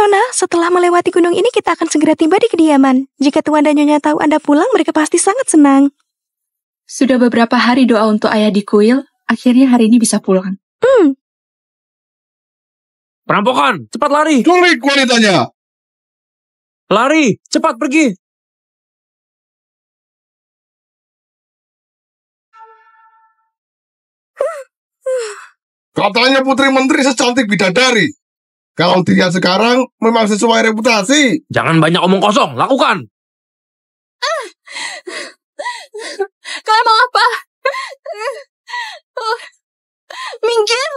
Nona, setelah melewati gunung ini kita akan segera tiba di kediaman. Jika Tuan dan Nyonya tahu Anda pulang, mereka pasti sangat senang. Sudah beberapa hari doa untuk ayah di kuil, akhirnya hari ini bisa pulang. Perampokan, cepat lari! Culik wanitanya! Lari, cepat pergi! Katanya putri menteri secantik bidadari. Kalau dilihat sekarang, memang sesuai reputasi. Jangan banyak omong kosong, lakukan! Kalian mau apa? Minggir!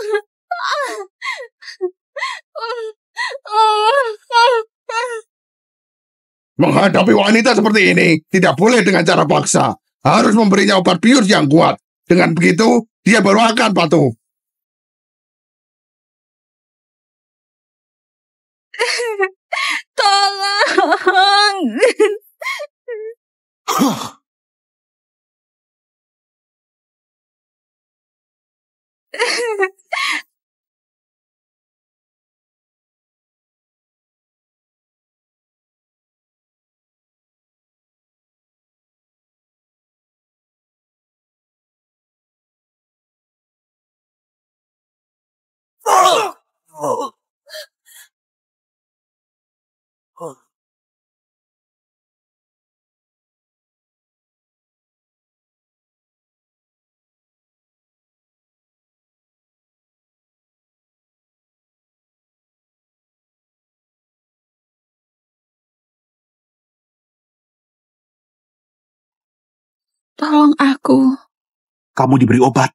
Menghadapi wanita seperti ini, tidak boleh dengan cara paksa. Harus memberinya obat bius yang kuat. Dengan begitu, dia baru akan patuh. Tolong! Tolong aku. Kamu diberi obat.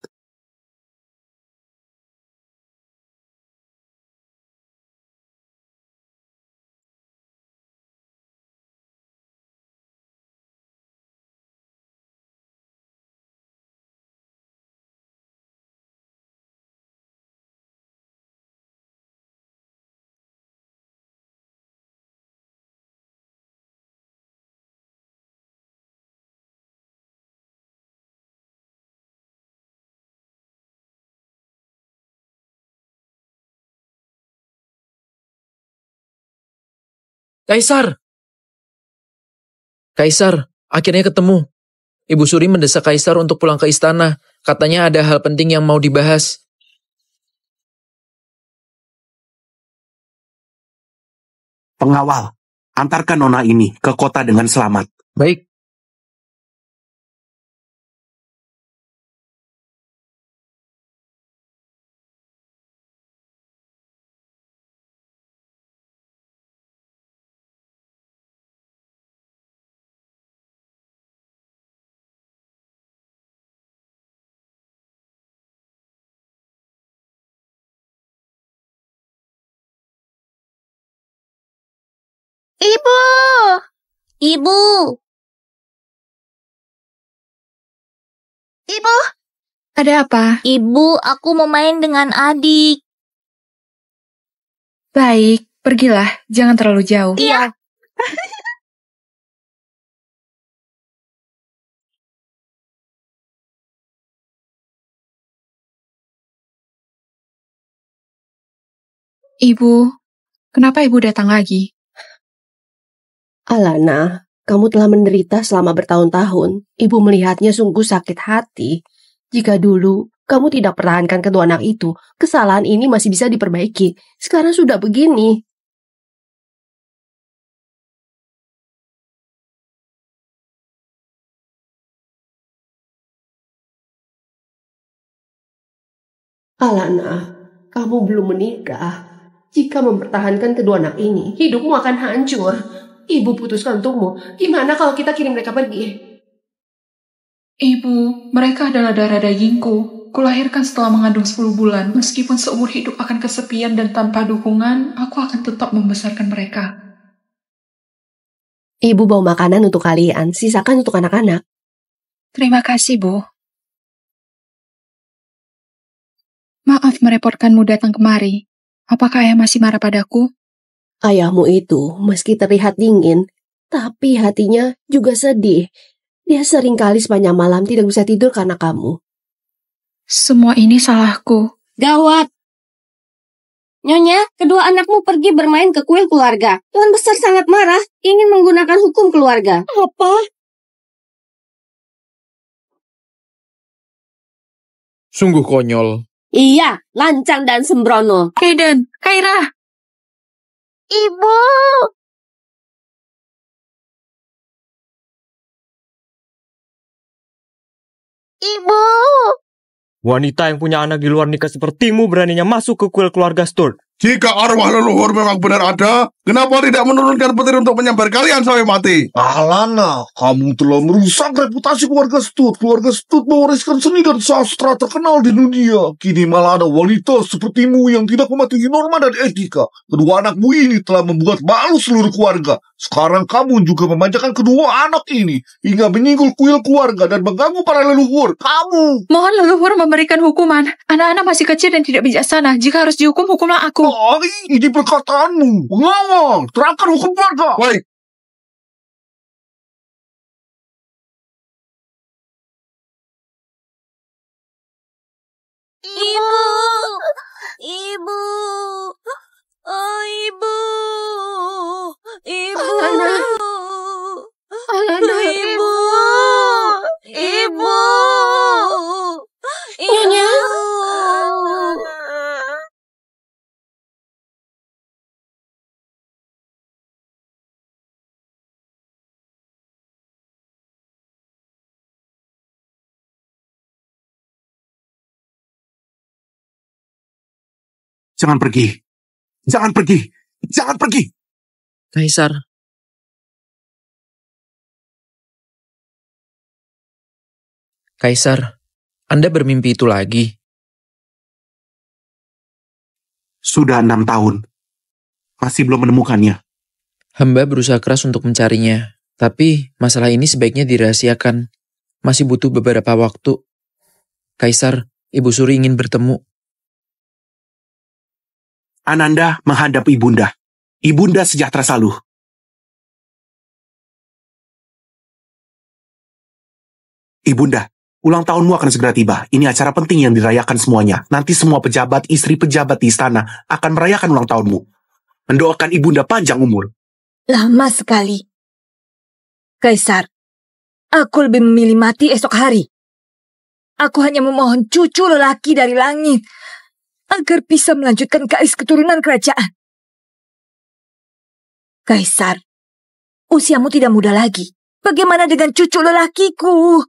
Kaisar! Kaisar, akhirnya ketemu. Ibu Suri mendesak Kaisar untuk pulang ke istana. Katanya ada hal penting yang mau dibahas. Pengawal, antarkan nona ini ke kota dengan selamat. Baik. Ibu! Ibu! Ibu! Ada apa? Ibu, aku mau main dengan adik. Baik, pergilah. Jangan terlalu jauh. Iya. Ibu, kenapa ibu datang lagi? Alana, kamu telah menderita selama bertahun-tahun. Ibu melihatnya sungguh sakit hati. Jika dulu kamu tidak pertahankan kedua anak itu, kesalahan ini masih bisa diperbaiki. Sekarang sudah begini. Alana, kamu belum menikah. Jika mempertahankan kedua anak ini, hidupmu akan hancur. Ibu putuskan untukmu. Gimana kalau kita kirim mereka pergi? Ibu, mereka adalah darah dagingku. Kulahirkan setelah mengandung 10 bulan. Meskipun seumur hidup akan kesepian dan tanpa dukungan, aku akan tetap membesarkan mereka. Ibu bawa makanan untuk kalian, sisakan untuk anak-anak. Terima kasih, Bu. Maaf merepotkanmu datang kemari. Apakah ayah masih marah padaku? Ayahmu itu meski terlihat dingin, tapi hatinya juga sedih. Dia seringkali sepanjang malam tidak bisa tidur karena kamu. Semua ini salahku. Gawat! Nyonya, kedua anakmu pergi bermain ke kuil keluarga. Tuan Besar sangat marah, ingin menggunakan hukum keluarga. Apa? Sungguh konyol. Iya, lancang dan sembrono. Kaiden, Kaira. Ibu! Ibu! Wanita yang punya anak di luar nikah sepertimu beraninya masuk ke kuil keluarga Sturt. Jika arwah leluhur memang benar ada, kenapa tidak menurunkan petir untuk menyambar kalian sampai mati? Alana, kamu telah merusak reputasi keluarga Stut. Keluarga Stut mewariskan seni dan sastra terkenal di dunia. Kini malah ada wanita sepertimu yang tidak mematuhi norma dan etika. Kedua anakmu ini telah membuat malu seluruh keluarga. Sekarang kamu juga memanjakan kedua anak ini hingga menyinggol kuil keluarga dan mengganggu para leluhur. Kamu! Mohon leluhur memberikan hukuman. Anak-anak masih kecil dan tidak bijaksana. Jika harus dihukum, hukumlah aku. Oh, ini perkataanmu. Pengawal, terangkan hukum keluarga. Baik, Ibu! Ibu! Oh, ibu! Ibu! Alana. Alana. Ibu! Ibu! Nyonya. Jangan pergi. Jangan pergi. Jangan pergi. Kaisar. Kaisar, Anda bermimpi itu lagi. Sudah 6 tahun. Masih belum menemukannya. Hamba berusaha keras untuk mencarinya, tapi masalah ini sebaiknya dirahasiakan. Masih butuh beberapa waktu. Kaisar, Ibu Suri ingin bertemu. Ananda menghadap ibunda. Ibunda sejahtera selalu. Ibunda, ulang tahunmu akan segera tiba. Ini acara penting yang dirayakan semuanya. Nanti semua pejabat, istri pejabat di istana akan merayakan ulang tahunmu. Mendoakan ibunda panjang umur. Lama sekali. Kaisar, aku lebih memilih mati esok hari. Aku hanya memohon cucu lelaki dari langit agar bisa melanjutkan garis keturunan kerajaan. Kaisar, usiamu tidak muda lagi. Bagaimana dengan cucu lelakiku?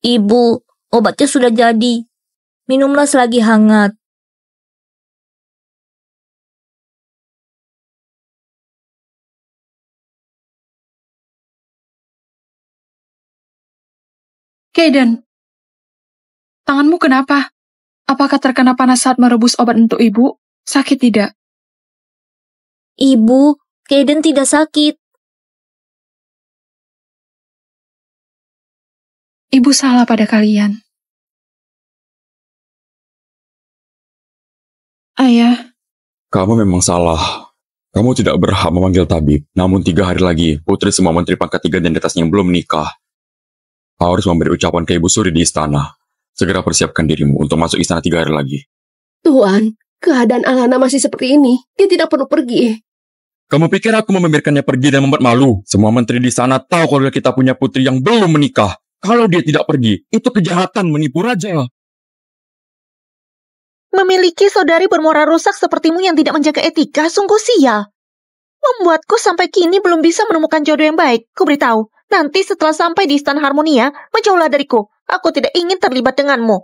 Ibu, obatnya sudah jadi. Minumlah selagi hangat. Kaiden, tanganmu kenapa? Apakah terkena panas saat merebus obat untuk ibu? Sakit tidak? Ibu, Kaiden tidak sakit. Ibu salah pada kalian. Ayah. Kamu memang salah. Kamu tidak berhak memanggil tabib. Namun 3 hari lagi, putri semua menteri pangkat 3 dan di atasnya yang belum menikah harus memberi ucapan ke Ibu Suri di istana. Segera persiapkan dirimu untuk masuk istana 3 hari lagi. Tuan, keadaan Alana masih seperti ini. Dia tidak perlu pergi. Kamu pikir aku mau membiarkannya pergi dan membuat malu? Semua menteri di sana tahu kalau kita punya putri yang belum menikah. Kalau dia tidak pergi, itu kejahatan menipu raja. Memiliki saudari bermoral rusak sepertimu yang tidak menjaga etika sungguh sial. Membuatku sampai kini belum bisa menemukan jodoh yang baik. Ku beritahu, nanti setelah sampai di Istana Harmonia, menjauhlah dariku. Aku tidak ingin terlibat denganmu.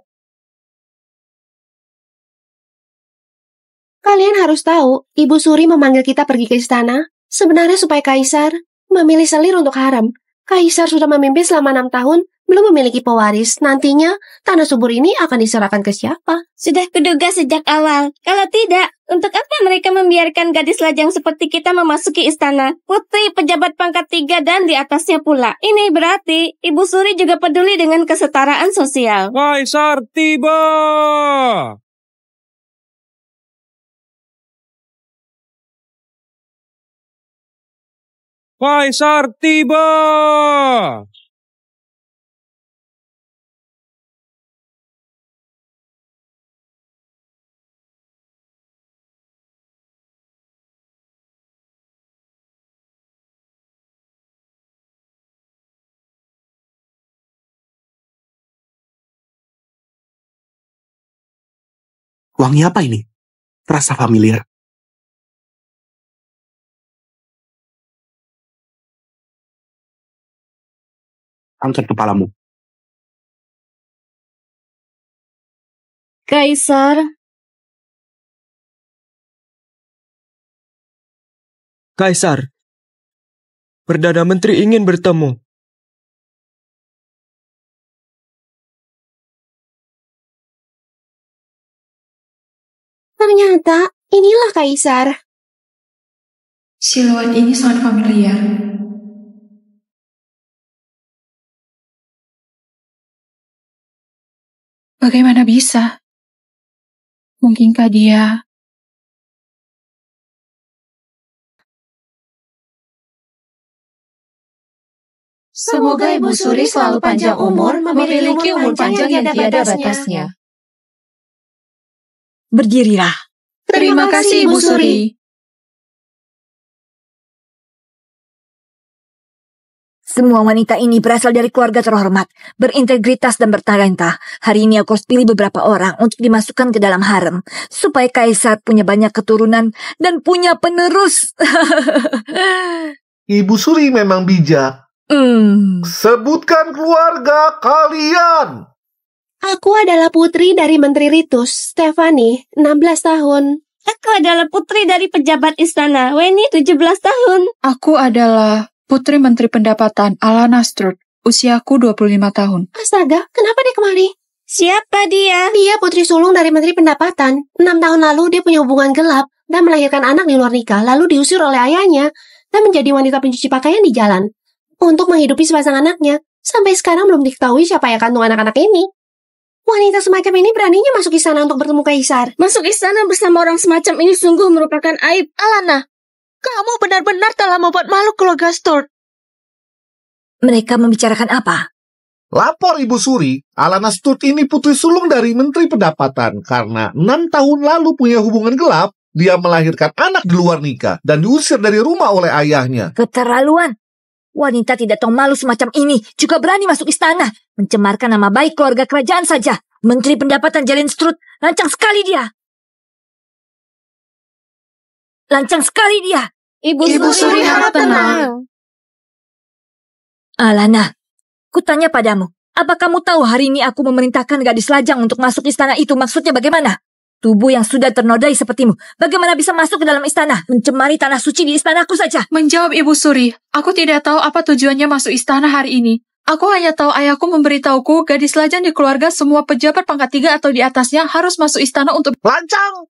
Kalian harus tahu, Ibu Suri memanggil kita pergi ke istana. Sebenarnya supaya Kaisar memilih selir untuk harem. Kaisar sudah memimpin selama 6 tahun, belum memiliki pewaris. Nantinya, tanah subur ini akan diserahkan ke siapa? Sudah kuduga sejak awal. Kalau tidak, untuk apa mereka membiarkan gadis lajang seperti kita memasuki istana? Putri, pejabat pangkat 3 dan di atasnya pula. Ini berarti Ibu Suri juga peduli dengan kesetaraan sosial. Kaisar tiba! Kaisar tiba! Wangi apa ini? Terasa familiar. Angkat kepalamu. Kaisar, Kaisar, Perdana Menteri ingin bertemu. Ternyata inilah Kaisar. Siluet ini sangat familiar. Bagaimana bisa? Mungkinkah dia... Semoga Ibu Suri selalu panjang umur, memiliki umur panjang yang tiada batasnya. Berdirilah. Terima kasih, Ibu Suri. Semua wanita ini berasal dari keluarga terhormat, berintegritas dan bertalenta. Hari ini aku harus pilih beberapa orang untuk dimasukkan ke dalam harem, supaya Kaisar punya banyak keturunan dan punya penerus. Ibu Suri memang bijak. Sebutkan keluarga kalian. Aku adalah putri dari Menteri Ritus, Stefani, 16 tahun. Aku adalah putri dari pejabat istana, Weni, 17 tahun. Aku adalah Putri Menteri Pendapatan, Alana Sturt. Usiaku 25 tahun. Astaga, kenapa dia kemari? Siapa dia? Dia putri sulung dari Menteri Pendapatan. 6 tahun lalu dia punya hubungan gelap dan melahirkan anak di luar nikah, lalu diusir oleh ayahnya dan menjadi wanita pencuci pakaian di jalan untuk menghidupi sepasang anaknya. Sampai sekarang belum diketahui siapa yang kandung anak-anak ini. Wanita semacam ini beraninya masuk istana untuk bertemu Kaisar. Masuk istana bersama orang semacam ini sungguh merupakan aib. Alana, kamu benar-benar telah membuat malu keluarga Sturt. Mereka membicarakan apa? Lapor Ibu Suri, Alana Sturt ini putri sulung dari Menteri Pendapatan. Karena 6 tahun lalu punya hubungan gelap, dia melahirkan anak di luar nikah dan diusir dari rumah oleh ayahnya. Keterlaluan. Wanita tidak tahu malu semacam ini juga berani masuk istana, mencemarkan nama baik keluarga kerajaan saja. Menteri Pendapatan Jalen Strut, lancang sekali dia. Lancang sekali dia. Ibu Suri harap tenang. Alana, kutanya padamu, apa kamu tahu hari ini aku memerintahkan gadis lajang untuk masuk istana itu? Maksudnya bagaimana? Tubuh yang sudah ternodai sepertimu, bagaimana bisa masuk ke dalam istana, mencemari tanah suci di istanaku saja? Menjawab Ibu Suri, aku tidak tahu apa tujuannya masuk istana hari ini. Aku hanya tahu ayahku memberitahuku gadis lajang di keluarga semua pejabat pangkat 3 atau di atasnya harus masuk istana untuk... Lancang!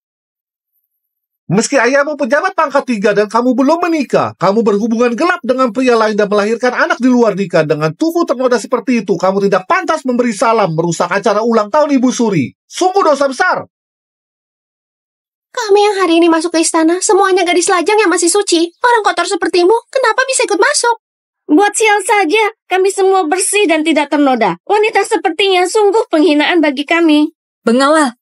Meski ayahmu pejabat pangkat 3 dan kamu belum menikah, kamu berhubungan gelap dengan pria lain dan melahirkan anak di luar nikah dengan tubuh ternoda seperti itu, kamu tidak pantas memberi salam merusak acara ulang tahun Ibu Suri. Sungguh dosa besar. Kami yang hari ini masuk ke istana, semuanya gadis lajang yang masih suci. Orang kotor sepertimu, kenapa bisa ikut masuk? Buat sial saja, kami semua bersih dan tidak ternoda. Wanita sepertinya sungguh penghinaan bagi kami. Pengawal,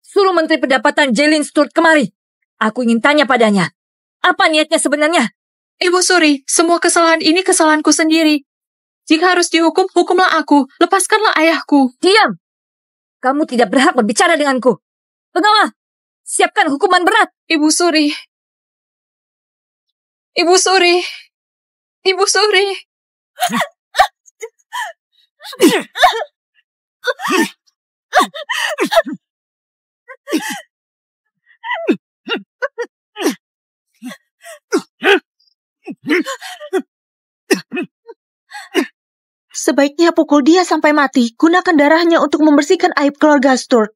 suruh Menteri Pendapatan Jalen Sturt kemari. Aku ingin tanya padanya, apa niatnya sebenarnya? Ibu Suri, semua kesalahan ini kesalahanku sendiri. Jika harus dihukum, hukumlah aku. Lepaskanlah ayahku. Diam! Kamu tidak berhak berbicara denganku. Pengawal, siapkan hukuman berat. Ibu Suri. Ibu Suri. Ibu Suri. Sebaiknya pukul dia sampai mati. Gunakan darahnya untuk membersihkan aib keluarga Sturt.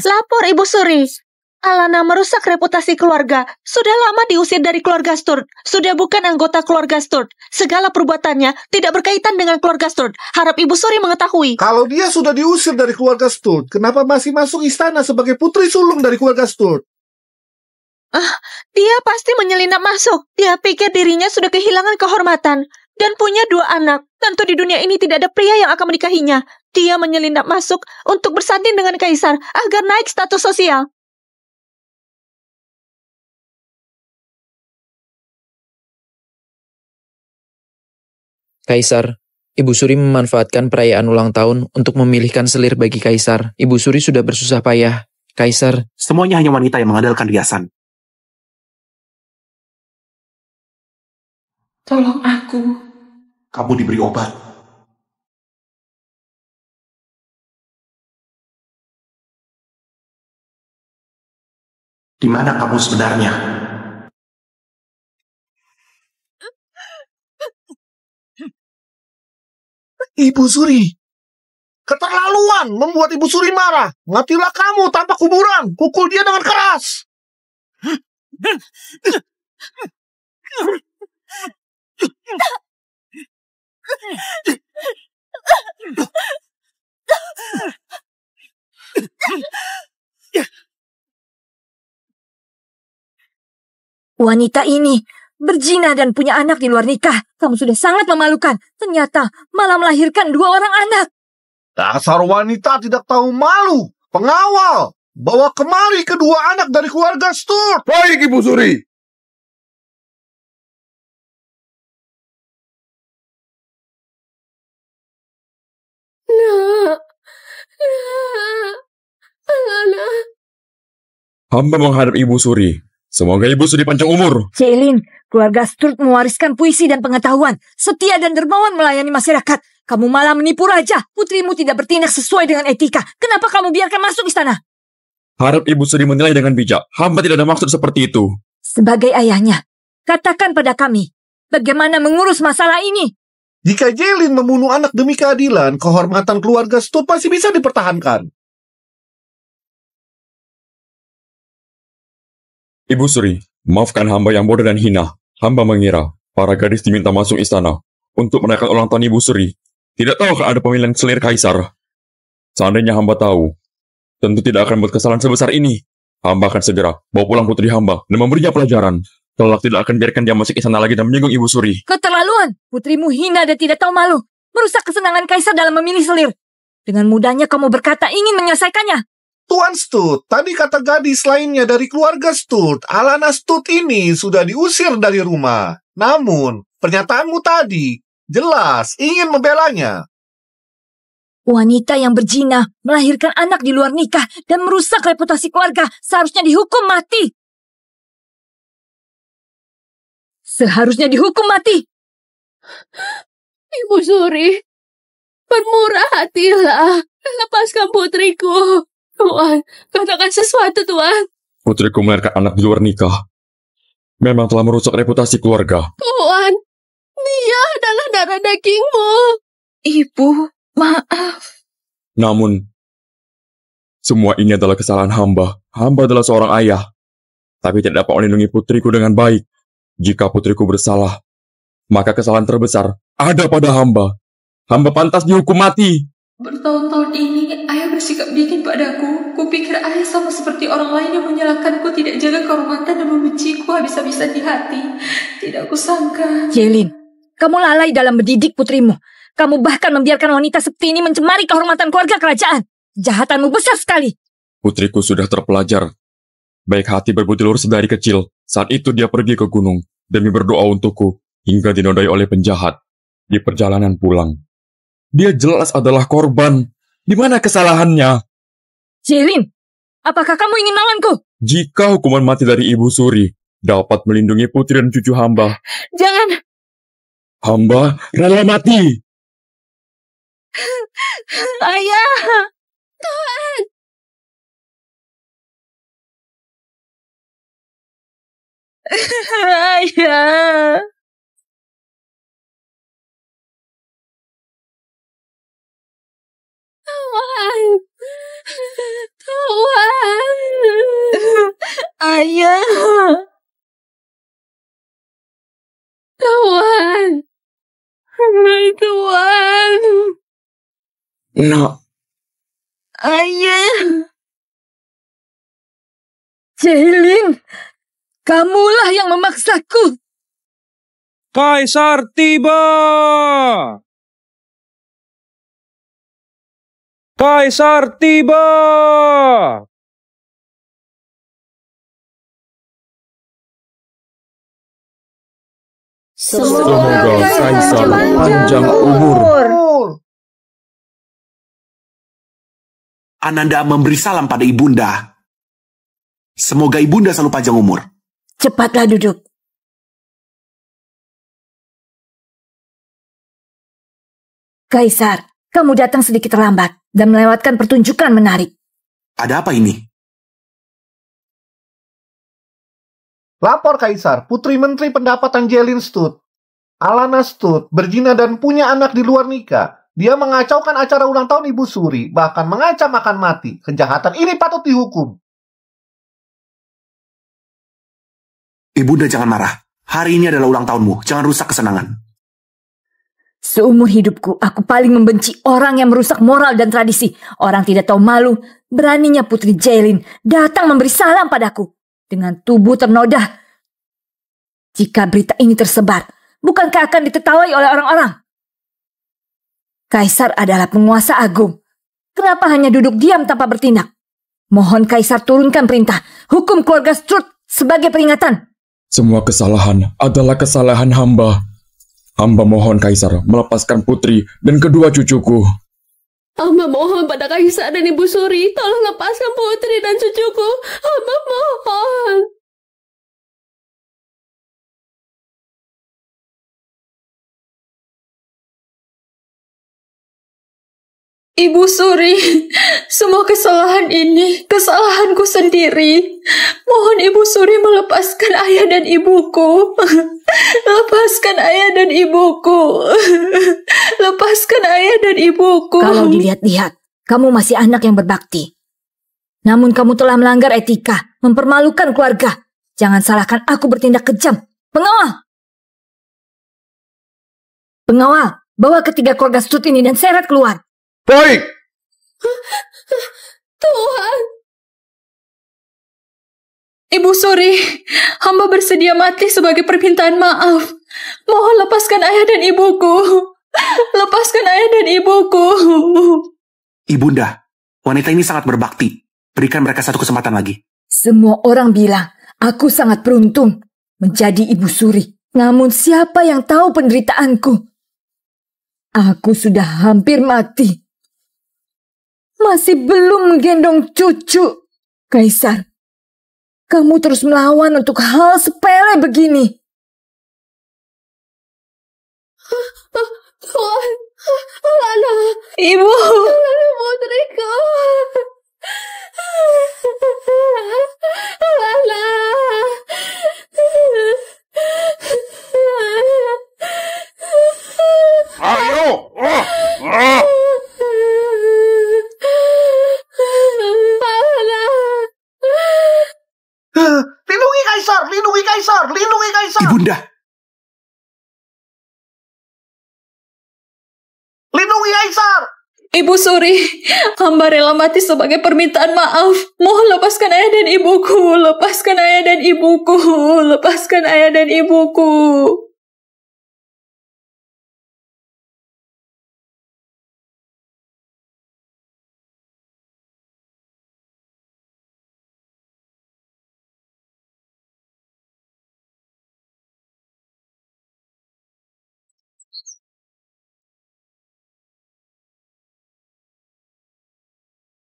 Lapor Ibu Suri. Alana merusak reputasi keluarga. Sudah lama diusir dari keluarga Sturt. Sudah bukan anggota keluarga Sturt. Segala perbuatannya tidak berkaitan dengan keluarga Sturt. Harap Ibu Suri mengetahui. Kalau dia sudah diusir dari keluarga Sturt, kenapa masih masuk istana sebagai putri sulung dari keluarga Sturt? Dia pasti menyelinap masuk. Dia pikir dirinya sudah kehilangan kehormatan. Dan punya 2 anak. Tentu di dunia ini tidak ada pria yang akan menikahinya. Dia menyelinap masuk untuk bersanding dengan Kaisar agar naik status sosial. Kaisar, Ibu Suri memanfaatkan perayaan ulang tahun untuk memilihkan selir bagi Kaisar. Ibu Suri sudah bersusah payah. Kaisar, Semuanya hanya wanita yang mengandalkan riasan. Tolong aku. Kamu diberi obat. Di mana kamu sebenarnya? Ibu Suri, keterlaluan membuat Ibu Suri marah. Matilah kamu tanpa kuburan. Pukul dia dengan keras. Wanita ini berzina dan punya anak di luar nikah. Kamu sudah sangat memalukan. Ternyata malah melahirkan 2 orang anak. Dasar wanita tidak tahu malu. Pengawal, bawa kemari kedua anak dari keluarga Sturt. Baik, Ibu Suri. Hamba menghadap Ibu Suri. Semoga Ibu Suri panjang umur. Ceilin, keluarga Sturt mewariskan puisi dan pengetahuan. Setia dan dermawan melayani masyarakat. Kamu malah menipu raja. Putrimu tidak bertindak sesuai dengan etika. Kenapa kamu biarkan masuk istana? Harap Ibu Suri menilai dengan bijak. Hamba tidak ada maksud seperti itu. Sebagai ayahnya, katakan pada kami, bagaimana mengurus masalah ini? Jika Jelin membunuh anak demi keadilan, kehormatan keluarga Sturt masih bisa dipertahankan. Ibu Suri, maafkan hamba yang bodoh dan hina. Hamba mengira para gadis diminta masuk istana untuk merayakan ulang tahun Ibu Suri. Tidak tahu ada pemilihan selir Kaisar. Seandainya hamba tahu, tentu tidak akan buat kesalahan sebesar ini. Hamba akan segera bawa pulang putri hamba dan memberinya pelajaran. Kelak tidak akan biarkan dia masuk istana lagi dan menyinggung Ibu Suri. Keterlaluan! Putrimu hina dan tidak tahu malu. Merusak kesenangan Kaisar dalam memilih selir. Dengan mudahnya kamu berkata ingin menyelesaikannya. Tuan Sturt, tadi kata gadis lainnya dari keluarga Sturt, Alana Sturt ini sudah diusir dari rumah. Namun, pernyataanmu tadi jelas ingin membelanya. Wanita yang berzina, melahirkan anak di luar nikah, dan merusak reputasi keluarga seharusnya dihukum mati. Seharusnya dihukum mati. Ibu Suri, bermurah hatilah. Lepaskan putriku. Tuan, katakan sesuatu, Tuan. Putriku melahirkan anak di luar nikah. Memang telah merusak reputasi keluarga. Tuan, dia adalah darah dagingmu. Ibu, maaf. Namun, semua ini adalah kesalahan hamba. Hamba adalah seorang ayah. Tapi tidak dapat melindungi putriku dengan baik. Jika putriku bersalah, maka kesalahan terbesar ada pada hamba. Hamba pantas dihukum mati. Bertahun-tahun ini, ayah bersikap dingin padaku. Kupikir ayah sama seperti orang lain yang menyalahkanku, tidak jaga kehormatan dan membenciku habis-habisan di hati. Tidak kusangka. Jelin, kamu lalai dalam mendidik putrimu. Kamu bahkan membiarkan wanita seperti ini mencemari kehormatan keluarga kerajaan. Jahatanmu besar sekali. Putriku sudah terpelajar. Baik hati berbudi lurus dari kecil. Saat itu dia pergi ke gunung demi berdoa untukku hingga dinodai oleh penjahat. Di perjalanan pulang, dia jelas adalah korban. Di mana kesalahannya? Jelin, apakah kamu ingin melawanku? Jika hukuman mati dari Ibu Suri dapat melindungi putri dan cucu hamba, Jangan. hamba rela mati. Ayah, Tuhan. Ayah. Tuhan. Tuhan. Ayah. Tuhan. Hai Tuhan. Nak, Ayah. Jelin, kamulah yang memaksaku. Kaisar tiba! Kaisar tiba! Semoga Kaisar panjang umur. Ananda memberi salam pada Ibunda. Semoga Ibunda selalu panjang umur. Cepatlah duduk. Kaisar, kamu datang sedikit terlambat dan melewatkan pertunjukan menarik. Ada apa ini? Lapor Kaisar, Putri Menteri Pendapatan Jelin Stud, Alana Stud, berzina dan punya anak di luar nikah. Dia mengacaukan acara ulang tahun Ibu Suri, bahkan mengancam akan mati. Kejahatan ini patut dihukum. Ibunda jangan marah. Hari ini adalah ulang tahunmu. Jangan rusak kesenangan. Seumur hidupku, aku paling membenci orang yang merusak moral dan tradisi. Orang tidak tahu malu, beraninya Putri Jailin datang memberi salam padaku. Dengan tubuh ternoda. Jika berita ini tersebar, bukankah akan ditertawai oleh orang-orang? Kaisar adalah penguasa agung. Kenapa hanya duduk diam tanpa bertindak? Mohon Kaisar turunkan perintah hukum keluarga Strut sebagai peringatan. Semua kesalahan adalah kesalahan hamba. Hamba mohon Kaisar melepaskan putri dan kedua cucuku. Hamba mohon pada Kaisar dan Ibu Suri, tolong lepaskan putri dan cucuku. Hamba mohon. Ibu Suri, semua kesalahan ini kesalahanku sendiri. Mohon Ibu Suri melepaskan ayah dan ibuku. Lepaskan ayah dan ibuku. Lepaskan ayah dan ibuku. Kalau dilihat-lihat, kamu masih anak yang berbakti. Namun kamu telah melanggar etika, mempermalukan keluarga. Jangan salahkan aku bertindak kejam. Pengawal! Pengawal, bawa ketiga keluarga Stut ini dan seret keluar. Baik. Tuhan. Ibu Suri, hamba bersedia mati sebagai permintaan maaf. Mohon lepaskan ayah dan ibuku. Lepaskan ayah dan ibuku. Ibunda, wanita ini sangat berbakti. Berikan mereka satu kesempatan lagi. Semua orang bilang, aku sangat beruntung menjadi Ibu Suri. Namun siapa yang tahu penderitaanku? Aku sudah hampir mati. Masih belum menggendong cucu. Kaisar, kamu terus melawan untuk hal sepele begini. Tuhan, Alana, Ibu, Alana putriku. Alana. Ayo. Lindungi Kaisar, lindungi Kaisar, lindungi Kaisar. Ibunda. Lindungi Kaisar. Ibu Suri, hamba rela mati sebagai permintaan maaf. Mohon lepaskan ayah dan ibuku. Lepaskan ayah dan ibuku. Lepaskan ayah dan ibuku.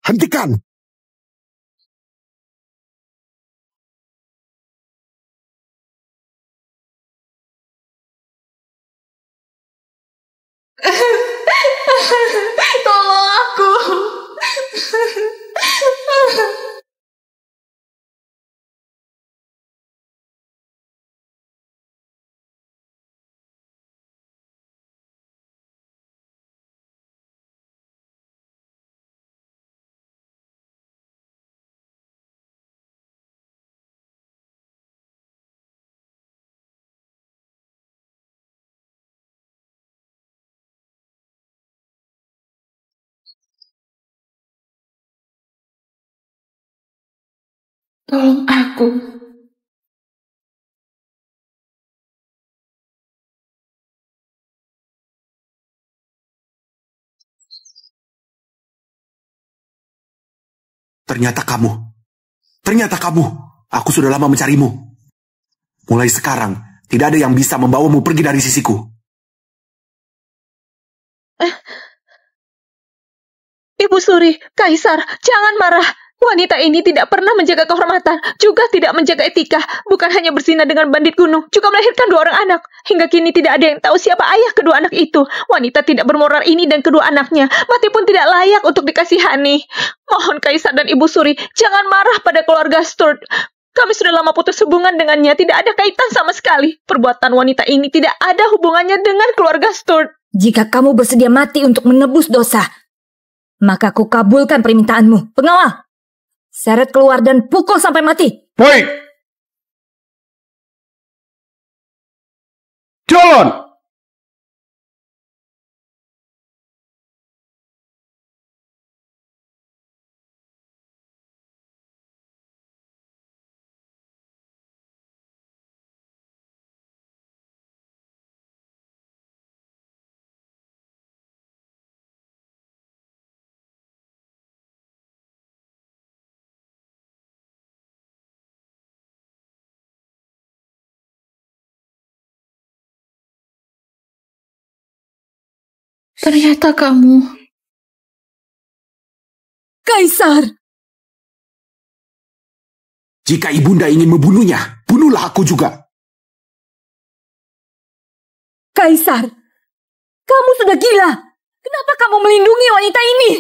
Hentikan. Tolong aku. Tolong aku. Ternyata kamu. Aku sudah lama mencarimu. Mulai sekarang, Tidak ada yang bisa membawamu pergi dari sisiku. Ibu Suri, Kaisar, jangan marah. Wanita ini tidak pernah menjaga kehormatan, juga tidak menjaga etika. Bukan hanya berzina dengan bandit gunung, juga melahirkan 2 orang anak. Hingga kini tidak ada yang tahu siapa ayah kedua anak itu. Wanita tidak bermoral ini dan kedua anaknya, mati pun tidak layak untuk dikasihani. Mohon Kaisar dan Ibu Suri, jangan marah pada keluarga Sturt. Kami sudah lama putus hubungan dengannya, tidak ada kaitan sama sekali. Perbuatan wanita ini tidak ada hubungannya dengan keluarga Sturt. Jika kamu bersedia mati untuk menebus dosa, maka aku kabulkan permintaanmu. Pengawal, seret keluar dan pukul sampai mati. Baik. Jalan. Ternyata kamu. Kaisar! Jika ibunda ingin membunuhnya, bunuhlah aku juga. Kaisar! Kamu sudah gila! Kenapa kamu melindungi wanita ini?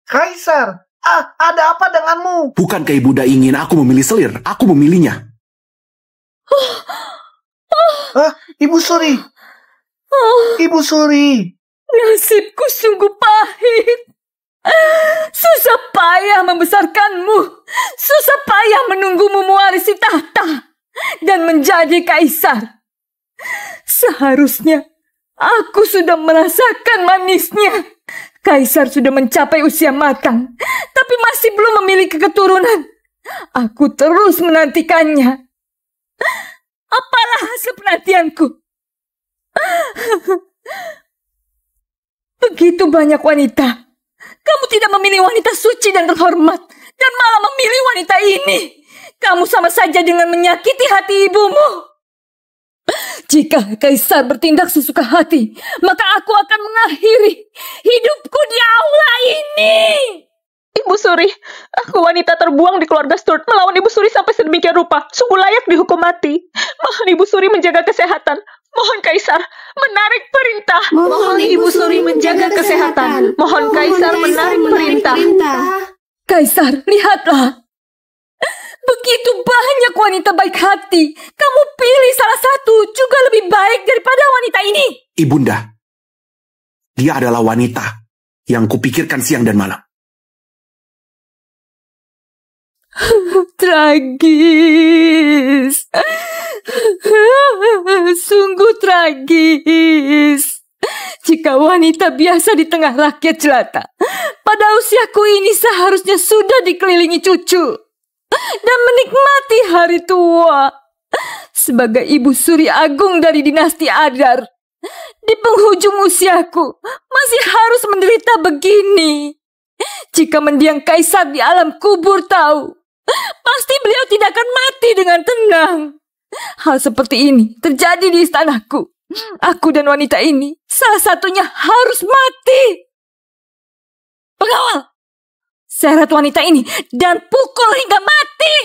Kaisar! Ada apa denganmu? Bukankah ibunda ingin aku memilih selir? Aku memilihnya. Ibu Suri! Ibu Suri! Nasibku sungguh pahit. Susah payah membesarkanmu. Susah payah menunggumu mewarisi tahta dan menjadi kaisar. Seharusnya aku sudah merasakan manisnya. Kaisar sudah mencapai usia matang, tapi masih belum memiliki keturunan. Aku terus menantikannya. Apalah hasil penantianku? Begitu banyak wanita. Kamu tidak memilih wanita suci dan terhormat, dan malah memilih wanita ini. Kamu sama saja dengan menyakiti hati ibumu. Jika Kaisar bertindak sesuka hati, maka aku akan mengakhiri hidupku di aula ini. Ibu Suri, aku wanita terbuang di keluarga Sturt. Melawan Ibu Suri sampai sedemikian rupa, sungguh layak dihukum mati. Mohon Ibu Suri menjaga kesehatan. Mohon Kaisar menarik perintah. Mohon Ibu Suri menjaga kesehatan. Mohon Kaisar menarik perintah. Kaisar, lihatlah. Begitu banyak wanita baik hati. Kamu pilih salah satu juga lebih baik daripada wanita ini. Ibunda, dia adalah wanita yang kupikirkan siang dan malam. Tragis. Sungguh tragis. Jika wanita biasa di tengah rakyat jelata, pada usiaku ini seharusnya sudah dikelilingi cucu dan menikmati hari tua. Sebagai ibu suri agung dari dinasti Adar, di penghujung usiaku masih harus menderita begini. Jika mendiang Kaisar di alam kubur tahu, pasti beliau tidak akan mati dengan tenang. Hal seperti ini terjadi di istanaku. Aku dan wanita ini salah satunya harus mati. Pengawal, seret wanita ini dan pukul hingga mati.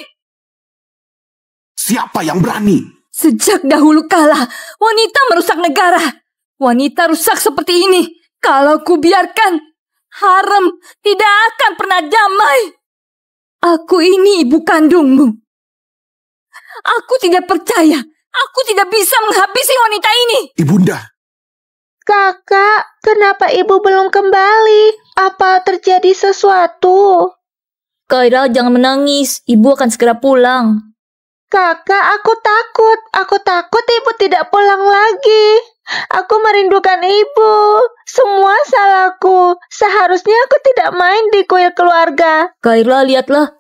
Siapa yang berani? Sejak dahulu kala, wanita merusak negara. Wanita rusak seperti ini, kalau kubiarkan, harem tidak akan pernah damai. Aku ini ibu kandungmu. Aku tidak percaya. Aku tidak bisa menghabisi wanita ini. Ibunda. Kakak, kenapa ibu belum kembali? Apa terjadi sesuatu? Kaira, jangan menangis. Ibu akan segera pulang. Kakak, aku takut. Aku takut ibu tidak pulang lagi. Aku merindukan ibu. Semua salahku. Seharusnya aku tidak main di kuil keluarga. Kaira, lihatlah.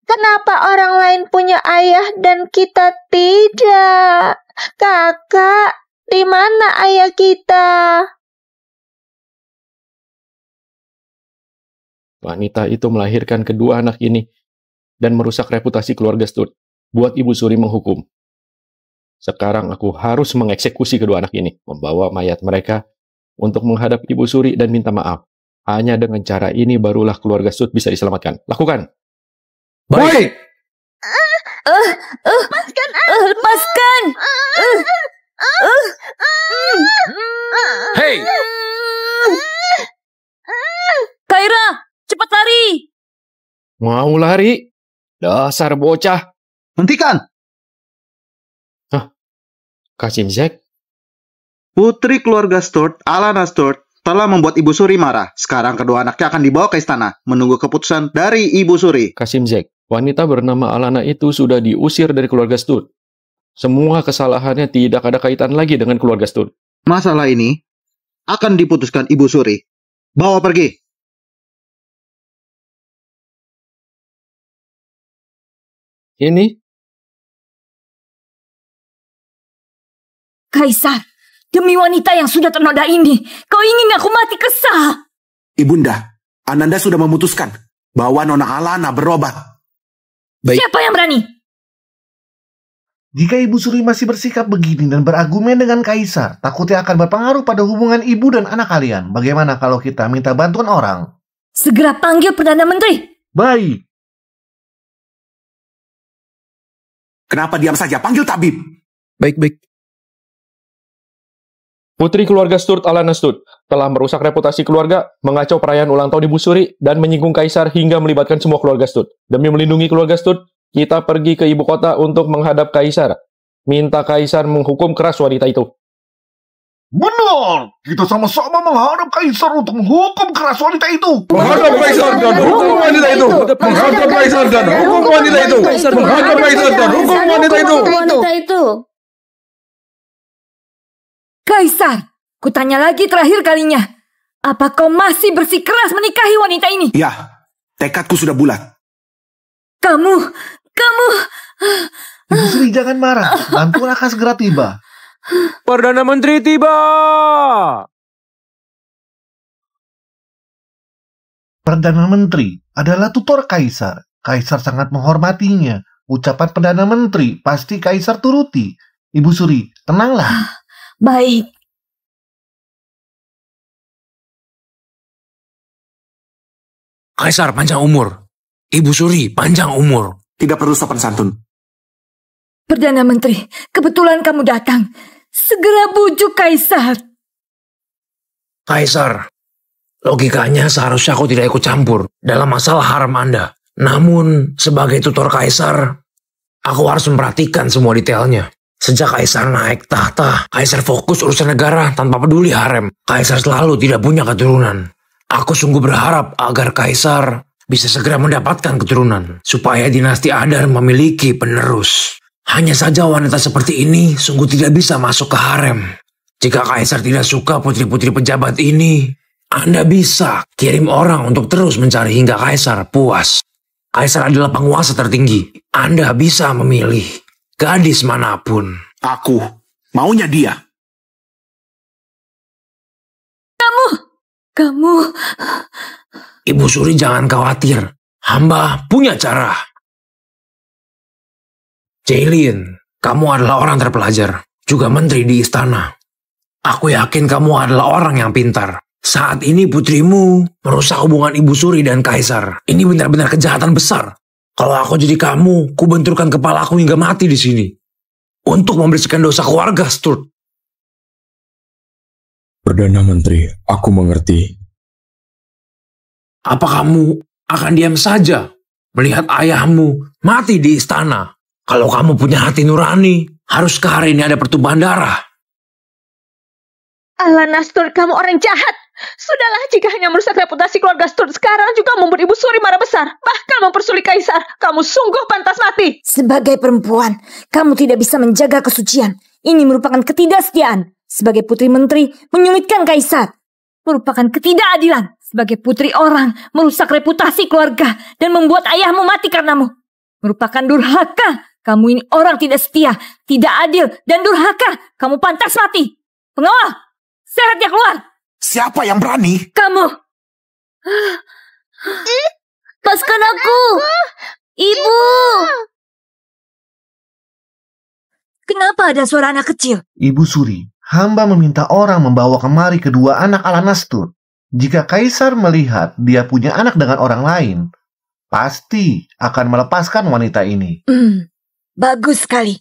Kenapa orang lain punya ayah dan kita tidak? Kakak, di mana ayah kita? Wanita itu melahirkan kedua anak ini dan merusak reputasi keluarga Sturt. buat Ibu Suri menghukum. Sekarang aku harus mengeksekusi kedua anak ini, membawa mayat mereka untuk menghadap Ibu Suri dan minta maaf. Hanya dengan cara ini barulah keluarga Stut bisa diselamatkan. Lakukan. Baik. Lepaskan aku. Lepaskan. Hei! Kaira, cepat lari. Mau lari? Dasar bocah. Hentikan. Kasim Zek? Putri keluarga Sturt, Alana Sturt, telah membuat Ibu Suri marah. Sekarang kedua anaknya akan dibawa ke istana, menunggu keputusan dari Ibu Suri. Kasim Zek, wanita bernama Alana itu sudah diusir dari keluarga Sturt. Semua kesalahannya tidak ada kaitan lagi dengan keluarga Sturt. Masalah ini akan diputuskan Ibu Suri. Bawa pergi. Ini? Kaisar, demi wanita yang sudah ternoda ini, kau ingin aku mati kesal? Ibunda, Ananda sudah memutuskan bahwa Nona Alana berobat. Baik. Siapa yang berani? Jika Ibu Suri masih bersikap begini dan berargumen dengan Kaisar, takutnya akan berpengaruh pada hubungan ibu dan anak kalian. Bagaimana kalau kita minta bantuan orang? Segera panggil Perdana Menteri. Baik. Kenapa diam saja? Panggil tabib. Baik. Putri keluarga Sturt, Alana Sturt, telah merusak reputasi keluarga, mengacau perayaan ulang tahun Ibu Suri, dan menyinggung Kaisar hingga melibatkan semua keluarga Sturt. Demi melindungi keluarga Sturt, kita pergi ke ibu kota untuk menghadap Kaisar. Minta Kaisar menghukum keras wanita itu. Benar, kita sama-sama menghadap Kaisar untuk menghukum keras wanita itu. Menghadap Kaisar dan hukum wanita itu. Menghadap Kaisar dan hukum wanita itu. Menghadap Kaisar dan hukum wanita itu. Kaisar, kutanya lagi terakhir kalinya. Apa kau masih bersikeras menikahi wanita ini? Ya, tekadku sudah bulat. Kamu... Ibu Suri jangan marah, bantuan akan segera tiba. Perdana Menteri tiba! Perdana Menteri adalah tutor Kaisar. Kaisar sangat menghormatinya. Ucapan Perdana Menteri pasti Kaisar turuti. Ibu Suri, tenanglah. Baik. Kaisar panjang umur. Ibu Suri panjang umur. Tidak perlu sopan santun. Perdana Menteri, kebetulan kamu datang. Segera bujuk Kaisar. Kaisar, logikanya seharusnya aku tidak ikut campur dalam masalah haram Anda. Namun, sebagai tutor Kaisar, aku harus memperhatikan semua detailnya. Sejak Kaisar naik tahta, Kaisar fokus urusan negara tanpa peduli harem. Kaisar selalu tidak punya keturunan. Aku sungguh berharap agar Kaisar bisa segera mendapatkan keturunan, supaya dinasti Adar memiliki penerus. Hanya saja wanita seperti ini sungguh tidak bisa masuk ke harem. Jika Kaisar tidak suka putri-putri pejabat ini, Anda bisa kirim orang untuk terus mencari hingga Kaisar puas. Kaisar adalah penguasa tertinggi. Anda bisa memilih gadis manapun. Aku maunya dia. Kamu... Ibu Suri jangan khawatir. Hamba punya cara. Jaylin, kamu adalah orang terpelajar. Juga menteri di istana. Aku yakin kamu adalah orang yang pintar. Saat ini putrimu merusak hubungan Ibu Suri dan Kaisar. Ini benar-benar kejahatan besar. Kalau aku jadi kamu, ku benturkan kepalaku hingga mati di sini. Untuk membersihkan dosa keluarga Sturt. Perdana Menteri, aku mengerti. Apa kamu akan diam saja melihat ayahmu mati di istana? Kalau kamu punya hati nurani, haruskah hari ini ada pertumpahan darah? Alana Sturt, kamu orang jahat. Sudahlah, jika hanya merusak reputasi keluarga Sturt, sekarang juga membuat Ibu Suri marah besar. Bahkan mempersulit Kaisar. Kamu sungguh pantas mati. Sebagai perempuan, kamu tidak bisa menjaga kesucian. Ini merupakan ketidaksetiaan. Sebagai putri menteri, menyulitkan Kaisar. Merupakan ketidakadilan. Sebagai putri orang, merusak reputasi keluarga dan membuat ayahmu mati karenamu. Merupakan durhaka. Kamu ini orang tidak setia, tidak adil, dan durhaka. Kamu pantas mati. Pengawal, sehat ya keluar. Siapa yang berani? Kamu. Lepaskan aku. Ibu. Kenapa ada suara anak kecil? Ibu Suri, hamba meminta orang membawa kemari kedua anak Alana Stud. Jika Kaisar melihat dia punya anak dengan orang lain, pasti akan melepaskan wanita ini. Bagus sekali.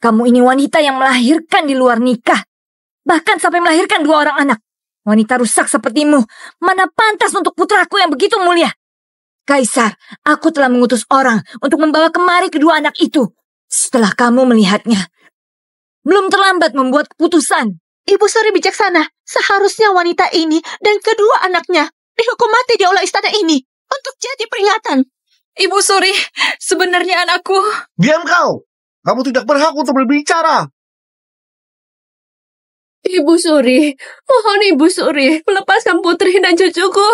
Kamu ini wanita yang melahirkan di luar nikah. Bahkan sampai melahirkan 2 orang anak. Wanita rusak sepertimu, mana pantas untuk putraku yang begitu mulia. Kaisar, aku telah mengutus orang untuk membawa kemari kedua anak itu. Setelah kamu melihatnya, belum terlambat membuat keputusan. Ibu Suri bijaksana. Seharusnya wanita ini dan kedua anaknya dihukum mati di aula istana ini untuk jadi peringatan. Ibu Suri, sebenarnya anakku... Diam kau! Kamu tidak berhak untuk berbicara. Ibu Suri, mohon Ibu Suri, melepaskan putri dan cucuku.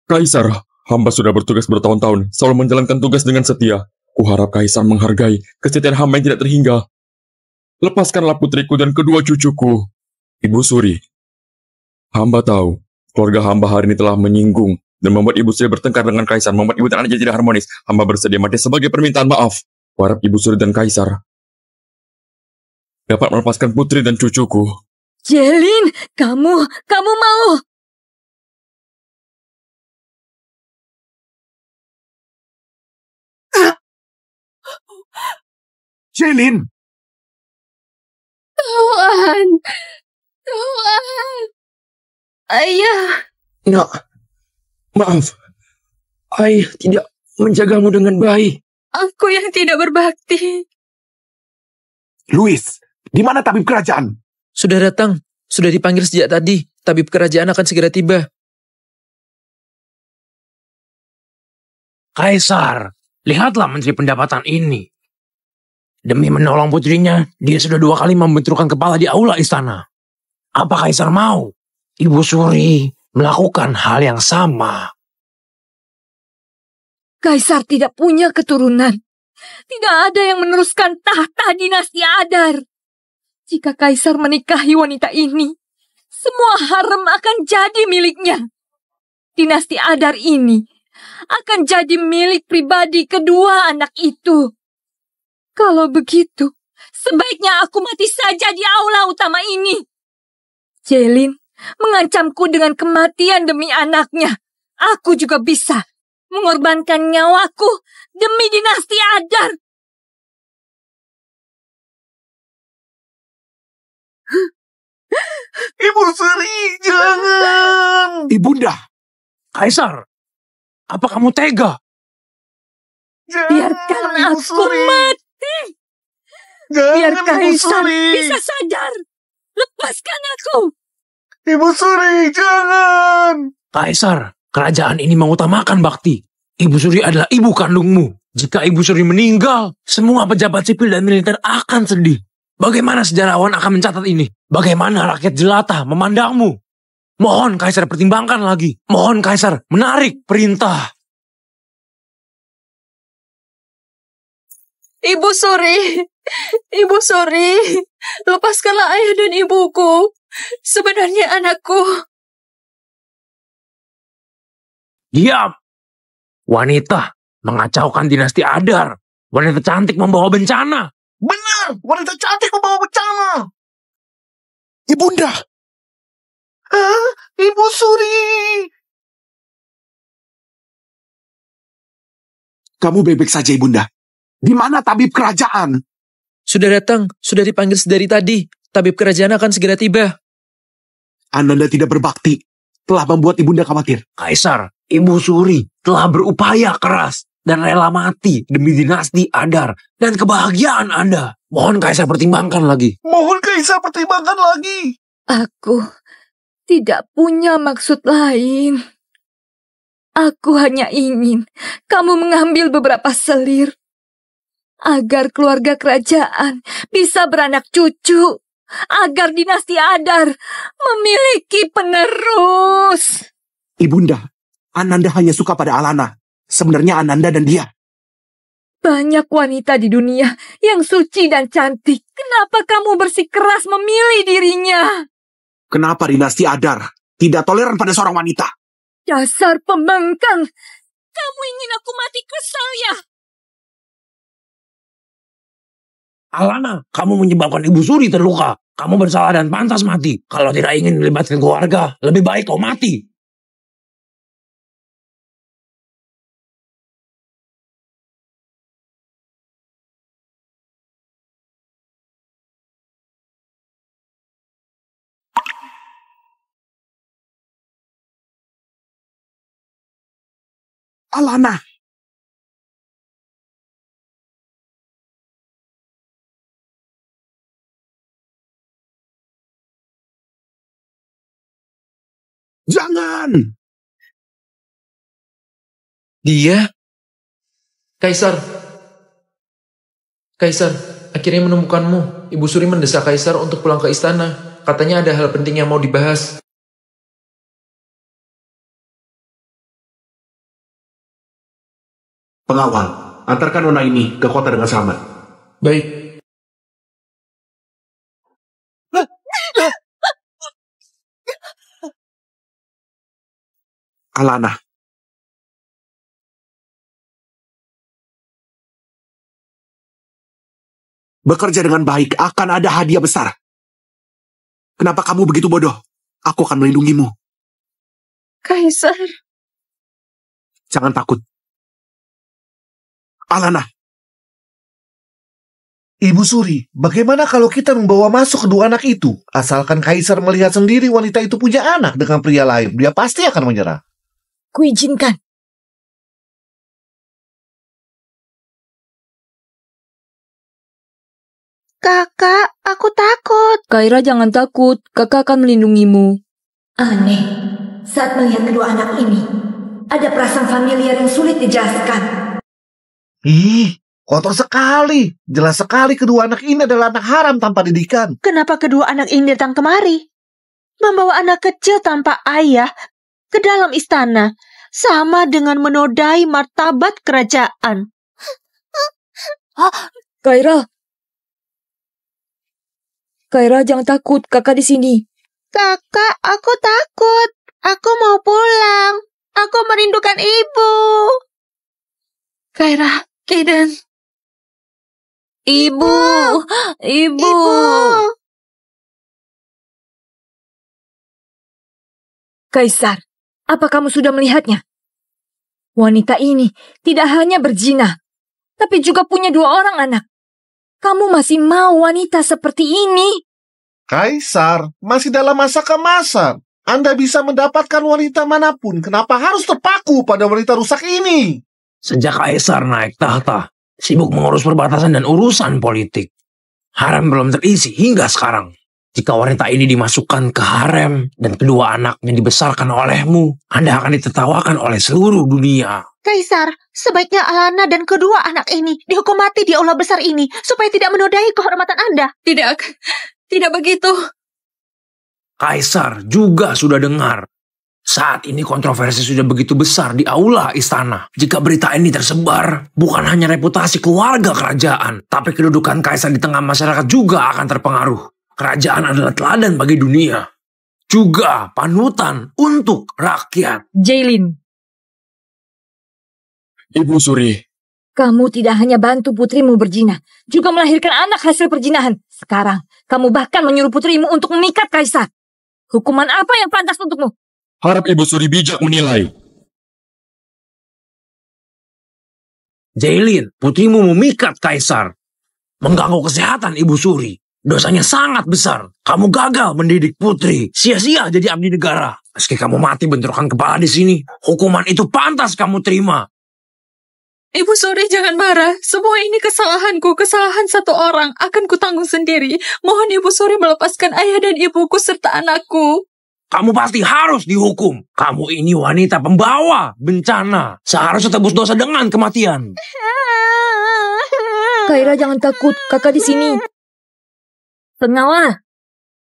Kaisar, hamba sudah bertugas bertahun-tahun, selalu menjalankan tugas dengan setia. Kuharap Kaisar menghargai kesetiaan hamba yang tidak terhingga. Lepaskanlah putriku dan kedua cucuku. Ibu Suri, hamba tahu, keluarga hamba hari ini telah menyinggung dan membuat Ibu Suri bertengkar dengan Kaisar, membuat ibu dan anaknya tidak harmonis. Hamba bersedia mati sebagai permintaan maaf. Kuharap Ibu Suri dan Kaisar dapat melepaskan putri dan cucuku. Jelin, kamu mau? Jelin! Tuhan! Ayah! Nak, maaf. Ayah tidak menjagamu dengan baik. Aku yang tidak berbakti. Louis, di mana tabib kerajaan? Sudah datang. Sudah dipanggil sejak tadi. Tabib kerajaan akan segera tiba. Kaisar, lihatlah menteri pendapatan ini. Demi menolong putrinya, dia sudah 2 kali membenturkan kepala di aula istana. Apa Kaisar mau Ibu Suri melakukan hal yang sama? Kaisar tidak punya keturunan. Tidak ada yang meneruskan tahta dinasti Adar. Jika Kaisar menikahi wanita ini, semua harem akan jadi miliknya. Dinasti Adar ini akan jadi milik pribadi kedua anak itu. Kalau begitu, sebaiknya aku mati saja di aula utama ini. Jelin mengancamku dengan kematian demi anaknya. Aku juga bisa mengorbankan nyawaku demi dinasti Adar. Ibu Suri, jangan! Ibunda, Kaisar, apa kamu tega? Biarkan aku mati. Biar Kaisar bisa sadar. Lepaskan aku. Ibu Suri, jangan! Kaisar, kerajaan ini mengutamakan bakti. Ibu Suri adalah ibu kandungmu. Jika Ibu Suri meninggal, semua pejabat sipil dan militer akan sedih. Bagaimana sejarawan akan mencatat ini? Bagaimana rakyat jelata memandangmu? Mohon Kaisar pertimbangkan lagi. Mohon Kaisar menarik perintah. Ibu Suri, lepaskanlah ayah dan ibuku. Sebenarnya anakku. Diam. Wanita mengacaukan dinasti Adar. Wanita cantik membawa bencana. Benar, wanita cantik membawa bencana. Ibunda. Hah? Ibu Suri. Kamu baik-baik saja, Ibunda. Di mana tabib kerajaan? Sudah datang, sudah dipanggil sedari tadi. Tabib kerajaan akan segera tiba. Ananda tidak berbakti, telah membuat Ibunda khawatir. Kaisar, Ibu Suri telah berupaya keras dan rela mati demi dinasti Adar dan kebahagiaan Anda. Mohon Kaisar pertimbangkan lagi. Mohon Kaisar pertimbangkan lagi. Aku tidak punya maksud lain. Aku hanya ingin kamu mengambil beberapa selir agar keluarga kerajaan bisa beranak cucu, agar dinasti Adar memiliki penerus. Ibunda, Ananda hanya suka pada Alana. Sebenarnya Ananda dan dia. Banyak wanita di dunia yang suci dan cantik. Kenapa kamu bersikeras memilih dirinya? Kenapa dinasti Adar tidak toleran pada seorang wanita? Dasar pembangkang. Kamu ingin aku mati kesal ya? Alana, kamu menyebabkan Ibu Suri terluka. Kamu bersalah dan pantas mati. Kalau tidak ingin melibatkan keluarga, lebih baik kau mati. Alana. Jangan. Dia? Kaisar. Kaisar, akhirnya menemukanmu. Ibu Suri mendesak Kaisar untuk pulang ke istana. Katanya ada hal penting yang mau dibahas. Pengawal, antarkan nona ini ke kota dengan selamat. Baik. Alana. Bekerja dengan baik, akan ada hadiah besar. Kenapa kamu begitu bodoh? Aku akan melindungimu. Kaisar. Jangan takut. Alana. Ibu Suri, bagaimana kalau kita membawa masuk kedua anak itu? Asalkan Kaisar melihat sendiri wanita itu punya anak dengan pria lain, dia pasti akan menyerah. Kuizinkan. Kakak, aku takut. Kaira, jangan takut. Kakak akan melindungimu. Aneh, saat melihat kedua anak ini, ada perasaan familiar yang sulit dijelaskan. Ih, kotor sekali. Jelas sekali kedua anak ini adalah anak haram tanpa didikan. Kenapa kedua anak ini datang kemari? Membawa anak kecil tanpa ayah ke dalam istana. Sama dengan menodai martabat kerajaan. Kaira. Kaira, jangan takut. Kakak di sini. Kakak, aku takut. Aku mau pulang. Aku merindukan ibu. Kaira, Kaden. Ibu. Ibu. Kaisar, apa kamu sudah melihatnya? Wanita ini tidak hanya berzina, tapi juga punya 2 orang anak. Kamu masih mau wanita seperti ini? Kaisar, masih dalam masa keemasan. Anda bisa mendapatkan wanita manapun. Kenapa harus terpaku pada wanita rusak ini? Sejak Kaisar naik tahta, sibuk mengurus perbatasan dan urusan politik. Harem belum terisi hingga sekarang. Jika wanita ini dimasukkan ke harem dan kedua anaknya dibesarkan olehmu, Anda akan ditertawakan oleh seluruh dunia. Kaisar, sebaiknya Alana dan kedua anak ini dihukum mati di aula besar ini supaya tidak menodai kehormatan Anda. Tidak begitu. Kaisar juga sudah dengar. Saat ini kontroversi sudah begitu besar di aula istana. Jika berita ini tersebar, bukan hanya reputasi keluarga kerajaan, tapi kedudukan Kaisar di tengah masyarakat juga akan terpengaruh. Kerajaan adalah teladan bagi dunia. Juga panutan untuk rakyat. Jaylin. Ibu Suri. Kamu tidak hanya bantu putrimu berzina, juga melahirkan anak hasil perzinahan. Sekarang, kamu bahkan menyuruh putrimu untuk memikat Kaisar. Hukuman apa yang pantas untukmu? Harap Ibu Suri bijak menilai. Jaylin, putrimu memikat Kaisar. Mengganggu kesehatan Ibu Suri. Dosanya sangat besar. Kamu gagal mendidik putri. Sia-sia jadi abdi negara. Meski kamu mati benturkan kepala di sini, hukuman itu pantas kamu terima. Ibu Suri, jangan marah. Semua ini kesalahanku, kesalahan satu orang. Akan kutanggung sendiri. Mohon Ibu Suri melepaskan ayah dan ibuku serta anakku. Kamu pasti harus dihukum. Kamu ini wanita pembawa bencana. Seharusnya tebus dosa dengan kematian. Kaira, jangan takut. Kakak di sini. Pengawal,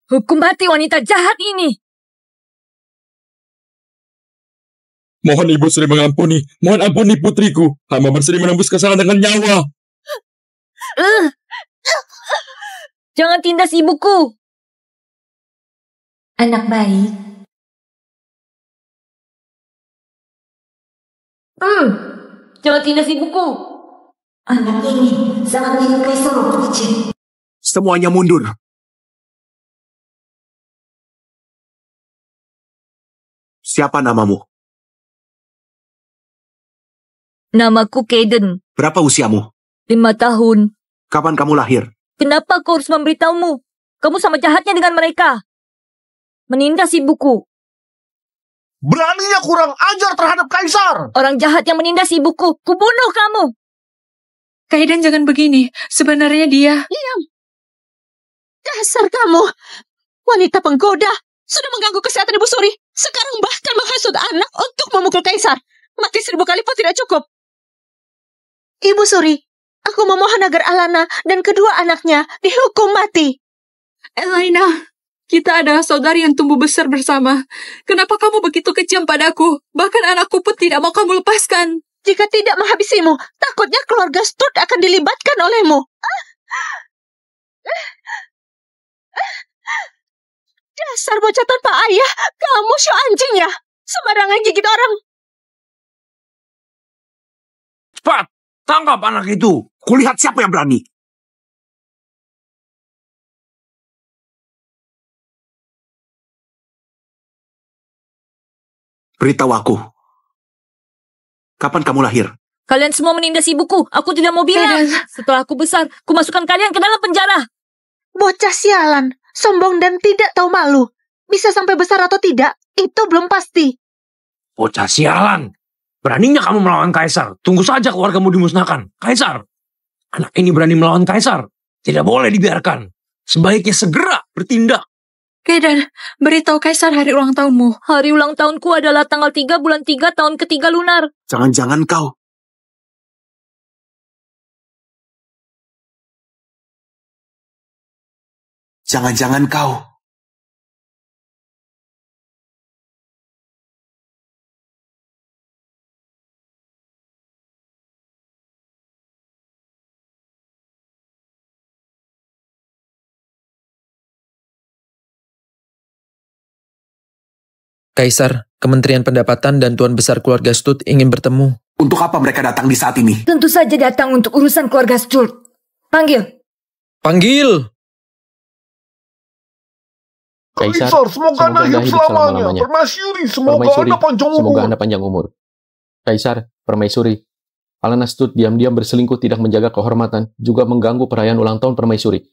hukum mati wanita jahat ini. Mohon Ibu Suri mengampuni. Mohon ampuni putriku. Hamba bersedia menembus kesalahan dengan nyawa. Jangan tindas ibuku. Anak baik. Jangan tindas ibuku. Anak ini sangat mirip Kaisar waktu kecil. Semuanya mundur. Siapa namamu? Namaku Kaden. Berapa usiamu? 5 tahun. Kapan kamu lahir? Kenapa kau harus memberitahumu? Kamu sama jahatnya dengan mereka. Menindas ibuku. Beraninya kurang ajar terhadap Kaisar. Orang jahat yang menindas ibuku. Kubunuh kamu. Kaiden, jangan begini. Sebenarnya dia... Diam. Dasar kamu. Wanita penggoda. Sudah mengganggu kesehatan Ibu Suri. Sekarang bahkan menghasut anak untuk memukul Kaisar. Mati 1000 kali pun tidak cukup. Ibu Suri, aku memohon agar Alana dan kedua anaknya dihukum mati. Elena, kita adalah saudari yang tumbuh besar bersama. Kenapa kamu begitu kejam padaku? Bahkan anakku pun tidak mau kamu lepaskan. Jika tidak menghabisimu, takutnya keluarga Sturt akan dilibatkan olehmu. Dasar bocah tanpa ayah, kamu show anjing ya? Sembarangan gigit orang. Cepat, tangkap anak itu. Kulihat siapa yang berani. Beritahu aku. Kapan kamu lahir? Kalian semua menindas ibuku. Aku tidak mau bilang. Setelah aku besar, ku masukkan kalian ke dalam penjara. Bocah sialan, sombong dan tidak tahu malu. Bisa sampai besar atau tidak, itu belum pasti. Bocah sialan. Beraninya kamu melawan Kaisar. Tunggu saja keluargamu dimusnahkan. Kaisar. Anak ini berani melawan Kaisar. Tidak boleh dibiarkan. Sebaiknya segera bertindak. Kaiden, beritahu Kaisar hari ulang tahunmu. Hari ulang tahunku adalah tanggal 3 bulan 3 tahun ketiga lunar. Jangan-jangan kau. Jangan-jangan kau. Kaisar, Kementerian Pendapatan dan Tuan Besar Keluarga Stut ingin bertemu. Untuk apa mereka datang di saat ini? Tentu saja datang untuk urusan keluarga Sturt. Panggil. Panggil! Kaisar, semoga Anda hidup selamanya. Permaisuri, semoga Anda panjang umur. Semoga Anda panjang umur. Kaisar, Permaisuri, Alana Stut diam-diam berselingkuh tidak menjaga kehormatan, juga mengganggu perayaan ulang tahun Permaisuri.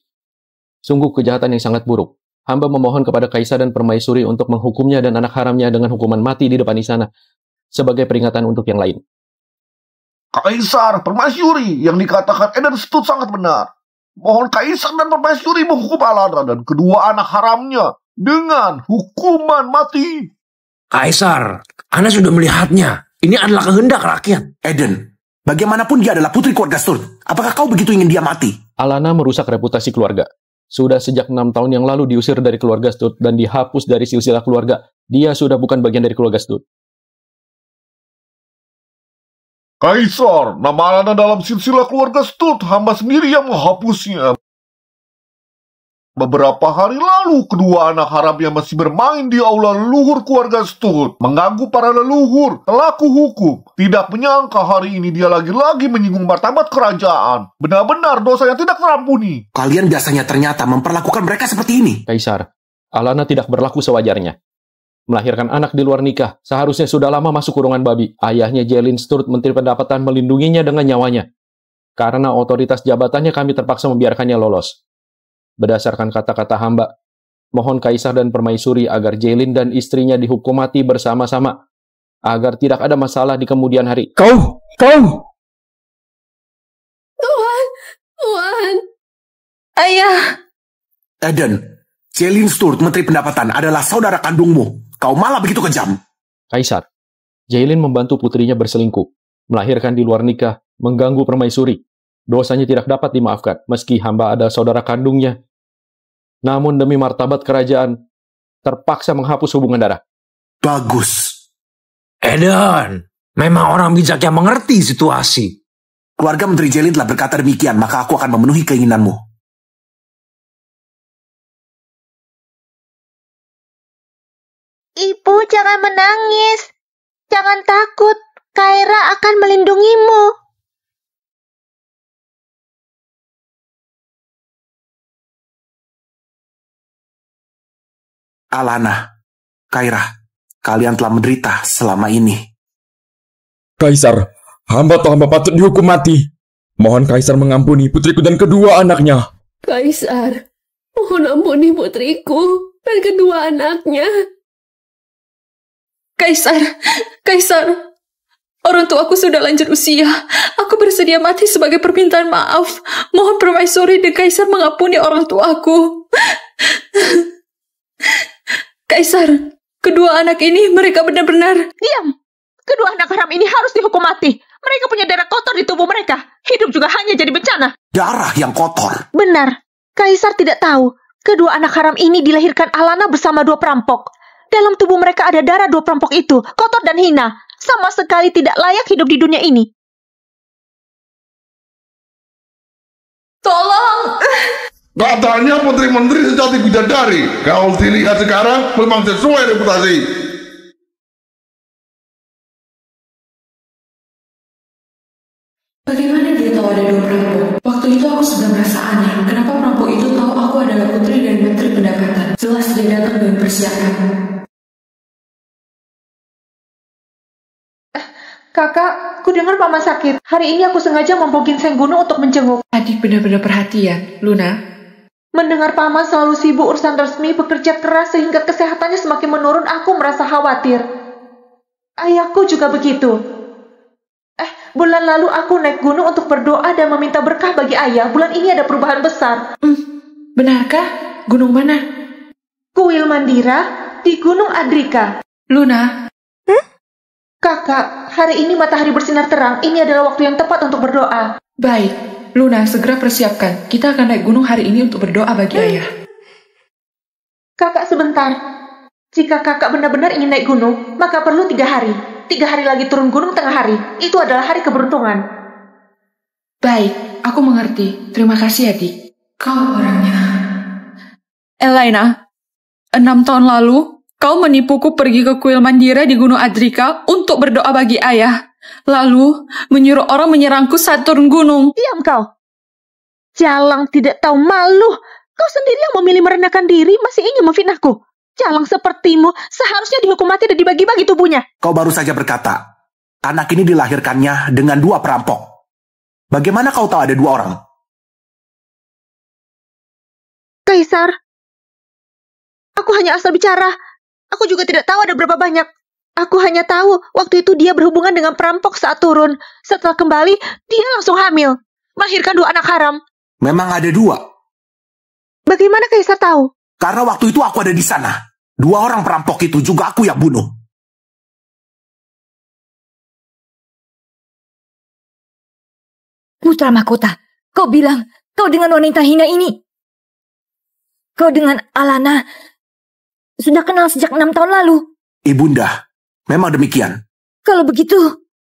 Sungguh kejahatan yang sangat buruk. Hamba memohon kepada Kaisar dan Permaisuri untuk menghukumnya dan anak haramnya dengan hukuman mati di depan istana, sebagai peringatan untuk yang lain. Kaisar, Permaisuri, yang dikatakan Eden Stut sangat benar. Mohon Kaisar dan Permaisuri menghukum Alana dan kedua anak haramnya dengan hukuman mati. Kaisar, Anda sudah melihatnya. Ini adalah kehendak rakyat. Eden, bagaimanapun dia adalah putri keluarga Sturt. Apakah kau begitu ingin dia mati? Alana merusak reputasi keluarga. Sudah sejak 6 tahun yang lalu diusir dari keluarga Sturt dan dihapus dari silsilah keluarga. Dia sudah bukan bagian dari keluarga Sturt. Kaisar, nama Alana dalam silsilah keluarga Sturt, hamba sendiri yang menghapusnya. Beberapa hari lalu, kedua anak haramnya masih bermain di aula leluhur keluarga Sturt, mengganggu para leluhur, telah kuhukum. Tidak menyangka hari ini dia lagi-lagi menyinggung martabat kerajaan. Benar-benar dosa yang tidak terampuni. Kalian biasanya ternyata memperlakukan mereka seperti ini. Kaisar, Alana tidak berlaku sewajarnya. Melahirkan anak di luar nikah, seharusnya sudah lama masuk kurungan babi. Ayahnya Jelin Sturt, Menteri Pendapatan, melindunginya dengan nyawanya. Karena otoritas jabatannya kami terpaksa membiarkannya lolos. Berdasarkan kata-kata hamba, mohon Kaisar dan Permaisuri agar Jelin dan istrinya dihukum mati bersama-sama, agar tidak ada masalah di kemudian hari. Kau! Tuan. Ayah. Eden, Jelin Sturt, Menteri Pendapatan, adalah saudara kandungmu. Kau malah begitu kejam. Kaisar, Jelin membantu putrinya berselingkuh, melahirkan di luar nikah, mengganggu Permaisuri. Dosanya tidak dapat dimaafkan, meski hamba adalah saudara kandungnya. Namun demi martabat kerajaan, terpaksa menghapus hubungan darah. Bagus. Eden, memang orang bijak yang mengerti situasi. Keluarga Menteri Jelin telah berkata demikian, maka aku akan memenuhi keinginanmu. Ibu, jangan menangis. Jangan takut, Kaira akan melindungimu. Alana, Kaira, kalian telah menderita selama ini. Kaisar, hamba patut dihukum mati. Mohon Kaisar mengampuni putriku dan kedua anaknya. Kaisar, mohon ampuni putriku dan kedua anaknya. Kaisar, orang tuaku sudah lanjut usia. Aku bersedia mati sebagai permintaan maaf. Mohon Permaisuri dan Kaisar mengampuni orang tuaku. Kaisar, kedua anak ini mereka benar-benar... Diam! Kedua anak haram ini harus dihukum mati. Mereka punya darah kotor di tubuh mereka. Hidup juga hanya jadi bencana. Darah yang kotor. Benar. Kaisar tidak tahu. Kedua anak haram ini dilahirkan Alana bersama dua perampok. Dalam tubuh mereka ada darah dua perampok itu. Kotor dan hina. Sama sekali tidak layak hidup di dunia ini. Tolong! Katanya putri menteri sejati bidadari. Kalau dilihat sekarang memang sesuai reputasi. Bagaimana dia tahu ada dua perampok? Waktu itu aku sudah merasa aneh. Kenapa perampok itu tahu aku adalah putri dan menteri pendapatan? Jelas dia datang dengan persiapan. Kakak, ku dengar paman sakit. Hari ini aku sengaja memboginseng gunung untuk menjenguk. Adik benar-benar perhatian, Luna. Mendengar paman selalu sibuk urusan resmi, bekerja keras sehingga kesehatannya semakin menurun, aku merasa khawatir. Ayahku juga begitu. Bulan lalu aku naik gunung untuk berdoa dan meminta berkah bagi ayah. Bulan ini ada perubahan besar. Benarkah? Gunung mana? Kuil Mandira di Gunung Adrika. Luna. Kakak, hari ini matahari bersinar terang. Ini adalah waktu yang tepat untuk berdoa. Baik, Luna, segera persiapkan. Kita akan naik gunung hari ini untuk berdoa bagi ayah. Kakak, sebentar. Jika kakak benar-benar ingin naik gunung, maka perlu 3 hari. 3 hari lagi turun gunung tengah hari. Itu adalah hari keberuntungan. Baik, aku mengerti. Terima kasih, adik. Kau orangnya. Elena, 6 tahun lalu, kau menipuku pergi ke kuil Mandira di Gunung Adrika untuk berdoa bagi ayah. Lalu, menyuruh orang menyerangku saat turun gunung. Diam kau. Jalang tidak tahu malu. Kau sendiri yang memilih merendahkan diri, masih ingin memfitnahku. Jalang sepertimu seharusnya dihukum mati dan dibagi-bagi tubuhnya. Kau baru saja berkata, anak ini dilahirkannya dengan 2 perampok. Bagaimana kau tahu ada 2 orang? Kaisar, aku hanya asal bicara. Aku juga tidak tahu ada berapa banyak. Aku hanya tahu waktu itu dia berhubungan dengan perampok saat turun. Setelah kembali, dia langsung hamil. Melahirkan 2 anak haram. Memang ada 2. Bagaimana Kaisar tahu? Karena waktu itu aku ada di sana. 2 orang perampok itu juga aku yang bunuh. Putra Mahkota, kau bilang kau dengan wanita hina ini. Kau dengan Alana sudah kenal sejak 6 tahun lalu. Ibunda, memang demikian. Kalau begitu,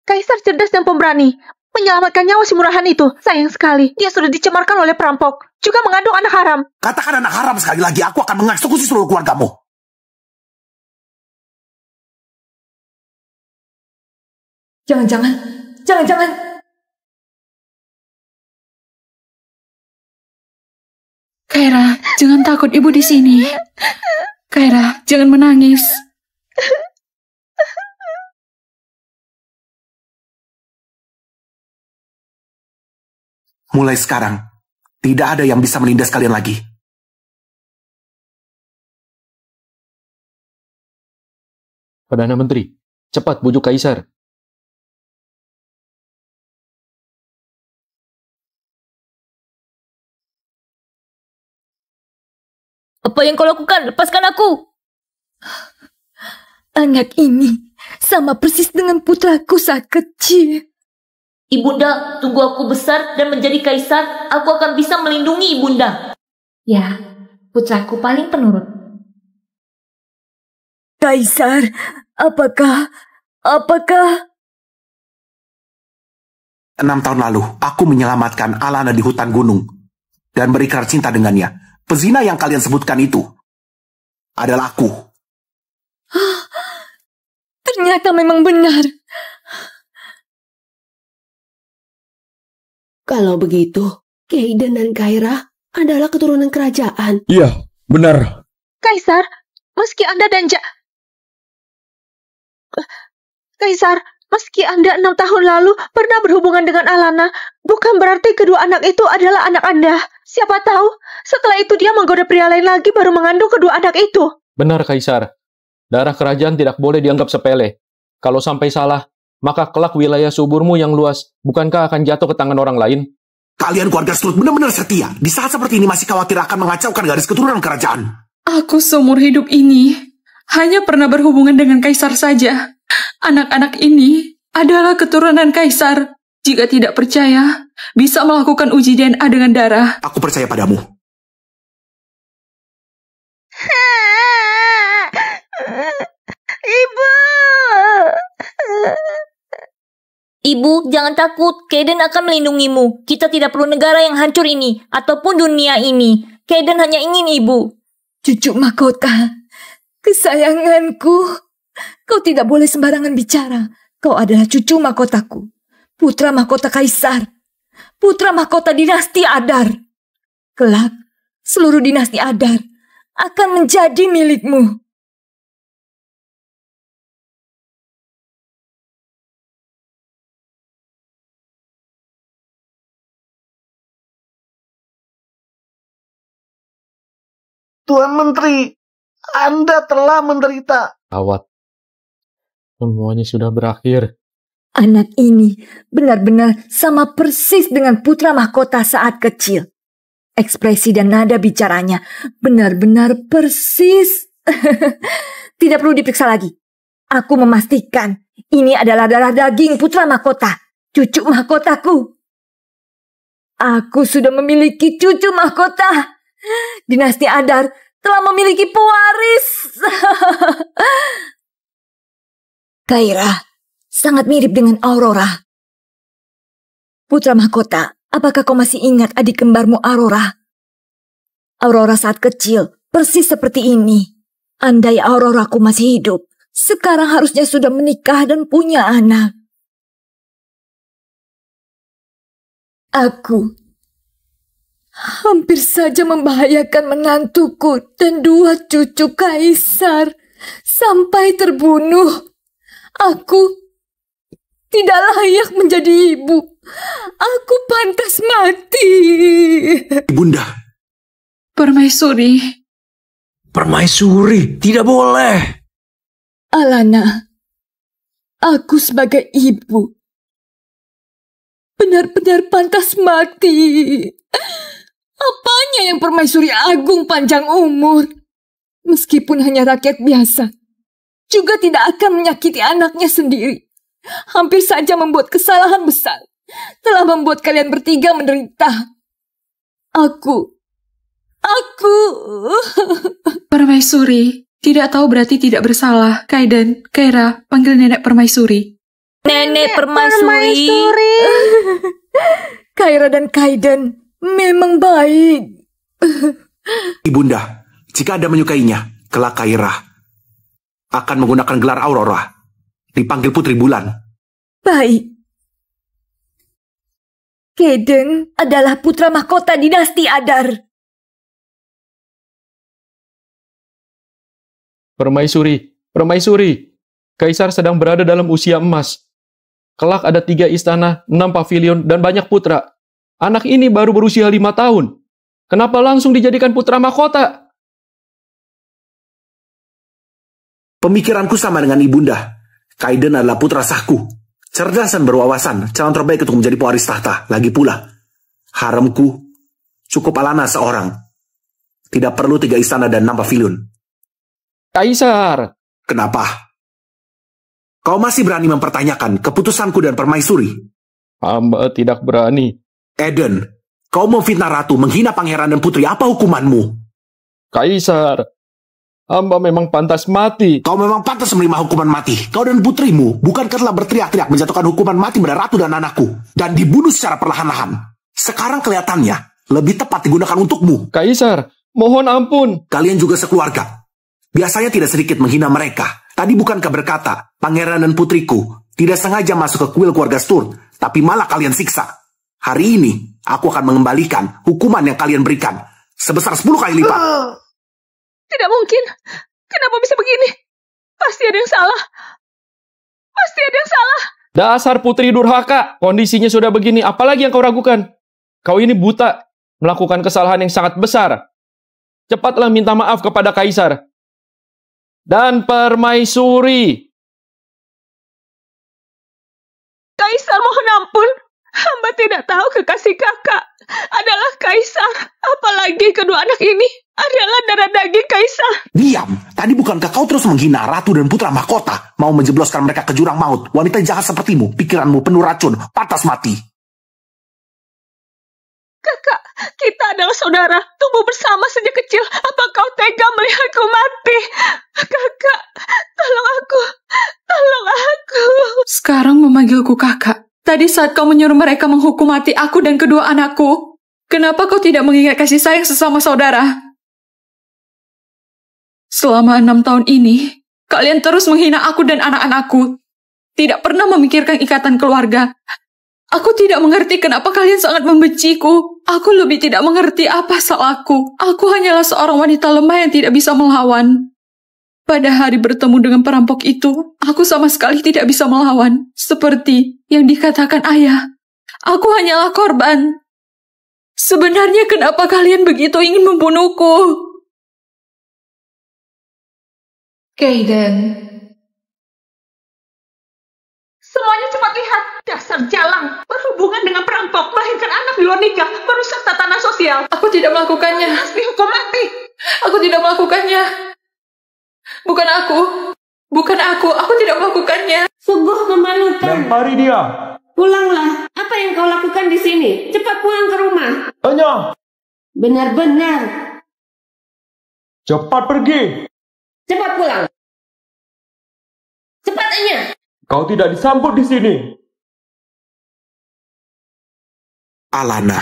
Kaisar cerdas dan pemberani. Menyelamatkan nyawa si murahan itu. Sayang sekali, dia sudah dicemarkan oleh perampok. Juga mengandung anak haram. Katakan anak haram sekali lagi, aku akan mengeksekusi seluruh keluargamu. Jangan. Kaira, jangan takut, ibu di sini. Kaira, jangan menangis. Mulai sekarang, tidak ada yang bisa menindas kalian lagi. Perdana Menteri, cepat bujuk Kaisar. apa yang kau lakukan? Lepaskan aku. Anak ini sama persis dengan putraku saat kecil. Ibunda, tunggu aku besar dan menjadi kaisar, aku akan bisa melindungi ibunda. Ya, putraku paling penurut. Kaisar, apakah 6 tahun lalu, aku menyelamatkan Alana di hutan gunung dan berikrar cinta dengannya. Pezina yang kalian sebutkan itu adalah aku. Ternyata memang benar. Kalau begitu, Kayden dan Kaira adalah keturunan kerajaan. Iya, benar. Kaisar, meski Anda Kaisar, meski Anda 6 tahun lalu pernah berhubungan dengan Alana, bukan berarti kedua anak itu adalah anak Anda. Siapa tahu, setelah itu dia menggoda pria lain lagi baru mengandung kedua anak itu. Benar, Kaisar. Darah kerajaan tidak boleh dianggap sepele. Kalau sampai salah, maka kelak wilayah suburmu yang luas, bukankah akan jatuh ke tangan orang lain? Kalian keluarga Sturt benar-benar setia. Di saat seperti ini masih khawatir akan mengacaukan garis keturunan kerajaan. Aku seumur hidup ini hanya pernah berhubungan dengan Kaisar saja. Anak-anak ini adalah keturunan Kaisar. Jika tidak percaya, bisa melakukan uji DNA dengan darah. Aku percaya padamu. Ibu! Ibu, jangan takut. Kaiden akan melindungimu. Kita tidak perlu negara yang hancur ini, ataupun dunia ini. Kaiden hanya ingin ibu. Cucu mahkota, kesayanganku. Kau tidak boleh sembarangan bicara. Kau adalah cucu mahkotaku. Putra mahkota Kaisar. Putra mahkota dinasti Adar. Kelak, seluruh dinasti Adar akan menjadi milikmu. Tuan Menteri, Anda telah menderita. Awat. Semuanya sudah berakhir. Anak ini benar-benar sama persis dengan putra mahkota saat kecil. Ekspresi dan nada bicaranya benar-benar persis. Tidak perlu diperiksa lagi. Aku memastikan ini adalah darah daging putra mahkota, cucu mahkotaku. Aku sudah memiliki cucu mahkota. Dinasti Adar telah memiliki pewaris. Kaira sangat mirip dengan Aurora. Putra mahkota, apakah kau masih ingat adik kembarmu Aurora? Aurora saat kecil persis seperti ini. Andai Auroraku masih hidup, sekarang harusnya sudah menikah dan punya anak. Aku hampir saja membahayakan menantuku dan 2 cucu Kaisar sampai terbunuh. Aku tidak layak menjadi ibu. Aku pantas mati. Ibunda. Permaisuri. Permaisuri, tidak boleh. Alana, aku sebagai ibu benar-benar pantas mati. Apanya yang permaisuri agung panjang umur? Meskipun hanya rakyat biasa, juga tidak akan menyakiti anaknya sendiri. Hampir saja membuat kesalahan besar. Telah membuat kalian bertiga menderita. Aku. Permaisuri, tidak tahu berarti tidak bersalah. Kaiden, Kaira, panggil nenek permaisuri. Nenek permaisuri. Kaira dan Kaiden memang baik. Ibunda, jika Anda menyukainya, kelak Kaira akan menggunakan gelar Aurora. Dipanggil Putri Bulan. Baik. Kaiden adalah putra mahkota dinasti Adar. Permaisuri. Kaisar sedang berada dalam usia emas. Kelak ada 3 istana, 6 pavilion, dan banyak putra. Anak ini baru berusia 5 tahun. Kenapa langsung dijadikan putra mahkota? Pemikiranku sama dengan ibunda. Kaiden adalah putra sahku. Cerdas dan berwawasan, calon terbaik untuk menjadi pewaris tahta. Lagi pula, haremku cukup Alana seorang. Tidak perlu 3 istana dan 6 pavilion. Kaisar! Kenapa? Kau masih berani mempertanyakan keputusanku dan permaisuri? Hamba tidak berani. Eden, kau memfitnah ratu, menghina pangeran dan putri. Apa hukumanmu? Kaisar, hamba memang pantas mati. Kau memang pantas menerima hukuman mati. Kau dan putrimu bukankah telah berteriak-teriak menjatuhkan hukuman mati pada ratu dan anakku, dan dibunuh secara perlahan-lahan. Sekarang kelihatannya lebih tepat digunakan untukmu. Kaisar, mohon ampun. Kalian juga sekeluarga. Biasanya tidak sedikit menghina mereka. Tadi bukankah berkata, pangeran dan putriku tidak sengaja masuk ke kuil keluarga Sturt, tapi malah kalian siksa. Hari ini, aku akan mengembalikan hukuman yang kalian berikan sebesar 10 kali lipat. Tidak mungkin. Kenapa bisa begini? Pasti ada yang salah. Pasti ada yang salah. Dasar putri durhaka, kondisinya sudah begini, apalagi yang kau ragukan? Kau ini buta, melakukan kesalahan yang sangat besar. Cepatlah minta maaf kepada Kaisar. Dan Permaisuri. Kaisar, mohon ampun. Hamba tidak tahu kekasih kakak adalah Kaisar. Apalagi kedua anak ini adalah darah daging Kaisar. Diam, tadi bukankah kau terus menghina ratu dan putra mahkota? Mau menjebloskan mereka ke jurang maut. Wanita jahat sepertimu, pikiranmu penuh racun, pantas mati. Kakak, kita adalah saudara, tumbuh bersama sejak kecil. Apa kau tega melihatku mati? Kakak, tolong aku. Tolong aku. Sekarang memanggilku kakak. Tadi saat kau menyuruh mereka menghukum mati aku dan kedua anakku, kenapa kau tidak mengingat kasih sayang sesama saudara? Selama 6 tahun ini, kalian terus menghina aku dan anak-anakku. Tidak pernah memikirkan ikatan keluarga. Aku tidak mengerti kenapa kalian sangat membenciku. Aku lebih tidak mengerti apa salahku. Aku hanyalah seorang wanita lemah yang tidak bisa melawan. Pada hari bertemu dengan perampok itu, aku sama sekali tidak bisa melawan. Seperti yang dikatakan ayah, aku hanyalah korban. Sebenarnya kenapa kalian begitu ingin membunuhku? Kaiden. Semuanya cepat lihat. Dasar jalang, berhubungan dengan perampok, melahirkan anak di luar nikah, merusak tatanan sosial. Aku tidak melakukannya. Harus dihukum mati. Aku tidak melakukannya. Bukan aku tidak melakukannya. Sungguh memalukan. Lempari dia. Pulanglah. Apa yang kau lakukan di sini? Cepat pulang ke rumah. Tanya. Benar-benar. Cepat pergi. Cepat pulang. Cepat Anya. Kau tidak disambut di sini. Alana.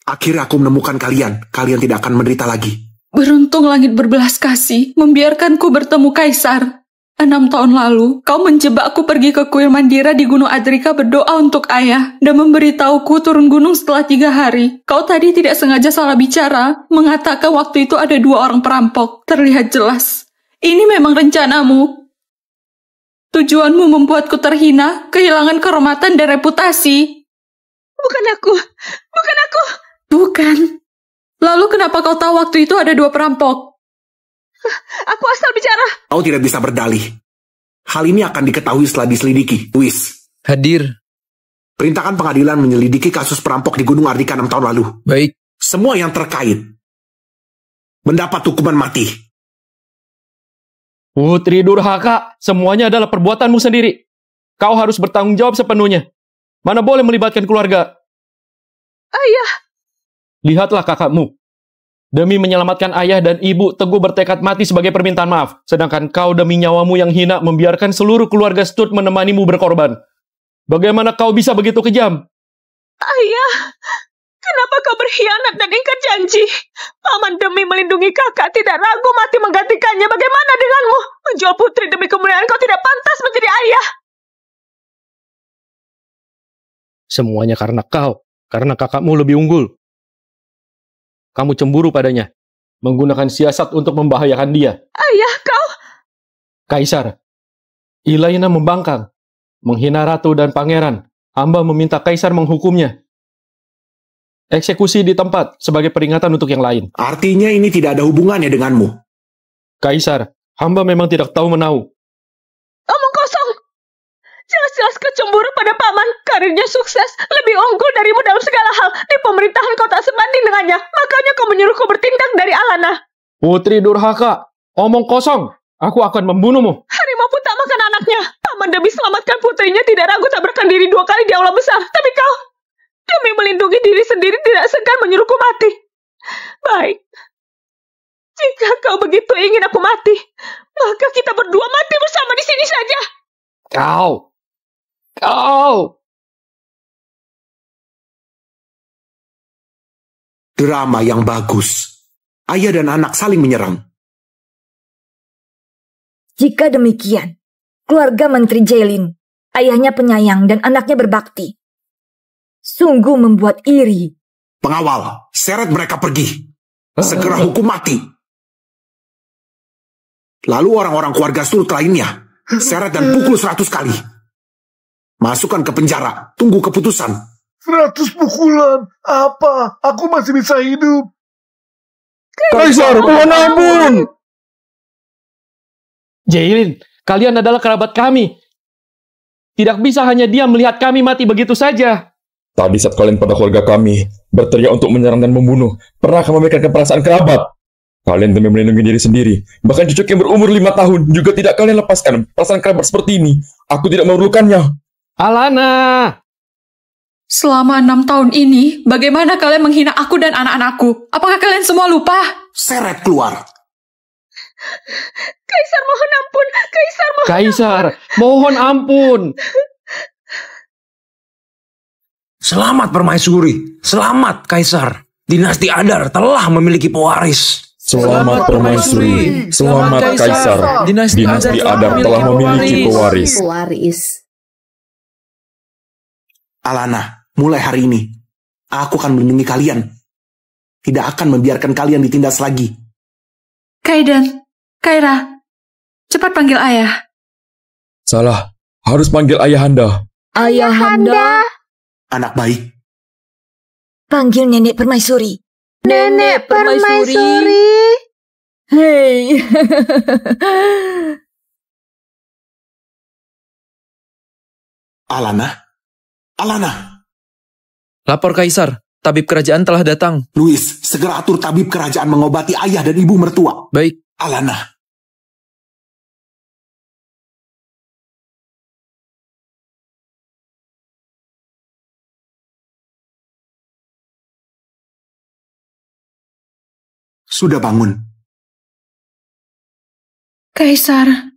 Akhirnya aku menemukan kalian. Kalian tidak akan menderita lagi. Beruntung langit berbelas kasih membiarkanku bertemu Kaisar. 6 tahun lalu, kau menjebakku pergi ke kuil Mandira di Gunung Adrika berdoa untuk ayah dan memberitahuku turun gunung setelah 3 hari. Kau tadi tidak sengaja salah bicara, mengatakan waktu itu ada 2 orang perampok. Terlihat jelas. Ini memang rencanamu. Tujuanmu membuatku terhina, kehilangan kehormatan dan reputasi. Bukan aku. Bukan. Lalu kenapa kau tahu waktu itu ada 2 perampok? Aku asal bicara. Kau tidak bisa berdalih. Hal ini akan diketahui setelah diselidiki. Luis. Hadir. Perintahkan pengadilan menyelidiki kasus perampok di Gunung Ardika 6 tahun lalu. Baik. Semua yang terkait mendapat hukuman mati. Putri durhaka, semuanya adalah perbuatanmu sendiri. Kau harus bertanggung jawab sepenuhnya. Mana boleh melibatkan keluarga. Ayah. Lihatlah kakakmu. Demi menyelamatkan ayah dan ibu, Teguh bertekad mati sebagai permintaan maaf. Sedangkan kau demi nyawamu yang hina membiarkan seluruh keluarga Sturt menemanimu berkorban. Bagaimana kau bisa begitu kejam? Ayah, kenapa kau berkhianat dan ingkar janji? Paman demi melindungi kakak tidak ragu mati menggantikannya. Bagaimana denganmu? Menjual putri demi kemuliaan kau tidak pantas menjadi ayah. Semuanya karena kau. Karena kakakmu lebih unggul. Kamu cemburu padanya, menggunakan siasat untuk membahayakan dia. Ayah, kau... Kaisar, Ilaina membangkang, menghina ratu dan pangeran. Hamba meminta Kaisar menghukumnya. Eksekusi di tempat sebagai peringatan untuk yang lain. Artinya ini tidak ada hubungannya denganmu. Kaisar, hamba memang tidak tahu menau. Omong kosong. Jelas-jelas kecemburu pada paman. Karirnya sukses, lebih unggul darimu dalam segala hal. Di pemerintahan kau tak sebanding dengannya. Makanya kau menyuruhku bertindak dari Alana. Putri durhaka, omong kosong. Aku akan membunuhmu. Harimau pun tak makan anaknya. Paman demi selamatkan putrinya tidak ragu tabrakan diri 2 kali di aula besar. Tapi kau, demi melindungi diri sendiri tidak segan menyuruhku mati. Baik. Jika kau begitu ingin aku mati, maka kita berdua mati bersama di sini saja. Kau. Drama yang bagus. Ayah dan anak saling menyerang. Jika demikian, keluarga Menteri Jelin, ayahnya penyayang dan anaknya berbakti. Sungguh membuat iri. Pengawal, seret mereka pergi. Segera hukum mati. Lalu orang-orang keluarga Sturt lainnya, seret dan pukul 100 kali. Masukkan ke penjara, tunggu keputusan. 100 pukulan? Apa? Aku masih bisa hidup. Kaisar, mohon ampun! Jailin, kalian adalah kerabat kami. Tidak bisa hanya diam melihat kami mati begitu saja. Tadi saat kalian pada keluarga kami berteriak untuk menyerang dan membunuh, pernah kamu memikirkan perasaan kerabat? Kalian demi melindungi diri sendiri, bahkan cucu yang berumur 5 tahun juga tidak kalian lepaskan. Perasaan kerabat seperti ini, aku tidak memerlukannya. Alana! Selama 6 tahun ini, bagaimana kalian menghina aku dan anak-anakku? Apakah kalian semua lupa? Seret keluar. Kaisar mohon ampun, Kaisar mohon Kaisar, mohon ampun. Selamat Permaisuri, selamat Kaisar. Dinasti Adar telah memiliki pewaris. Selamat Permaisuri, selamat Kaisar. Dinasti Adar telah memiliki pewaris. Alana, mulai hari ini, aku akan melindungi kalian. Tidak akan membiarkan kalian ditindas lagi. Kaiden, Kaira, cepat panggil ayah. Salah, harus panggil ayahanda. Ayahanda. Anak baik. Panggil Nenek Permaisuri. Nenek Permaisuri. Hei. Alana. Lapor Kaisar, tabib kerajaan telah datang. Louis, segera atur tabib kerajaan mengobati ayah dan ibu mertua. Baik. Alana. Sudah bangun. Kaisar.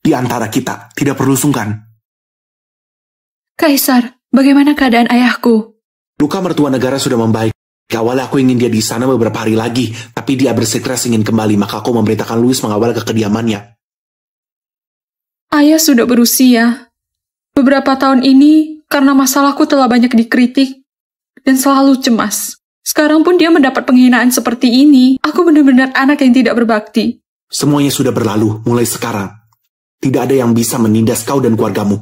Di antara kita, tidak perlu sungkan. Kaisar, bagaimana keadaan ayahku? Luka mertua negara sudah membaik. Awalnya aku ingin dia di sana beberapa hari lagi, tapi dia bersikeras ingin kembali, maka aku memerintahkan Louis mengawal ke kediamannya. Ayah sudah berusia. Beberapa tahun ini, karena masalahku telah banyak dikritik dan selalu cemas. Sekarang pun dia mendapat penghinaan seperti ini. Aku benar-benar anak yang tidak berbakti. Semuanya sudah berlalu, mulai sekarang. Tidak ada yang bisa menindas kau dan keluargamu.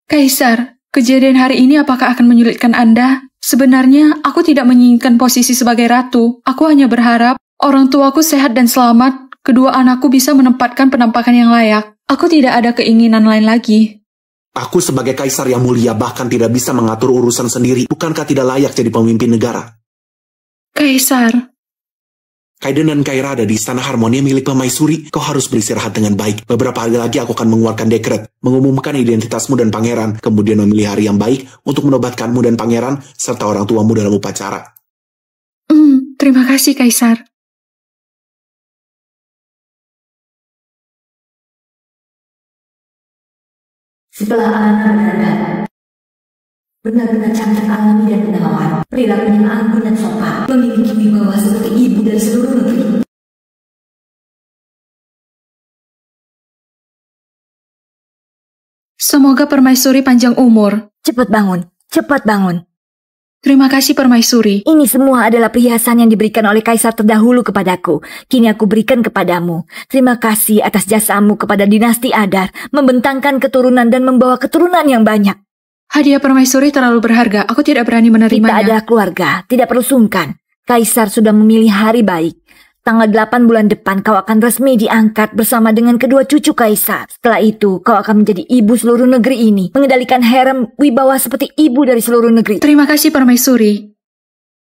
Kaisar, kejadian hari ini apakah akan menyulitkan Anda? Sebenarnya, aku tidak menginginkan posisi sebagai ratu. Aku hanya berharap orang tuaku sehat dan selamat. Kedua anakku bisa menempatkan penampakan yang layak. Aku tidak ada keinginan lain lagi. Aku sebagai kaisar yang mulia bahkan tidak bisa mengatur urusan sendiri. Bukankah tidak layak jadi pemimpin negara? Kaisar. Kaiden dan Kaira ada di Istana Harmonia milik Permaisuri. Kau harus beristirahat dengan baik. Beberapa hari lagi aku akan mengeluarkan dekret, mengumumkan identitasmu dan pangeran, kemudian memilih hari yang baik untuk menobatkanmu dan pangeran, serta orang tuamu dalam upacara. Terima kasih, Kaisar. Setelah Alana berada, benar-benar cantik alami dan menawan, perilakunya anggun dan sopan, memiliki wibawa seperti ibu dari seluruh negeri. Semoga Permaisuri panjang umur. Cepat bangun, cepat bangun. Terima kasih Permaisuri. Ini semua adalah perhiasan yang diberikan oleh Kaisar terdahulu kepadaku. Kini aku berikan kepadamu. Terima kasih atas jasamu kepada dinasti Adar, membentangkan keturunan dan membawa keturunan yang banyak. Hadiah Permaisuri terlalu berharga. Aku tidak berani menerimanya. Kita adalah keluarga, tidak perlu sungkan. Kaisar sudah memilih hari baik. Tanggal 8 bulan depan kau akan resmi diangkat bersama dengan kedua cucu Kaisar. Setelah itu kau akan menjadi ibu seluruh negeri ini. Mengendalikan harem wibawa seperti ibu dari seluruh negeri. Terima kasih Permaisuri.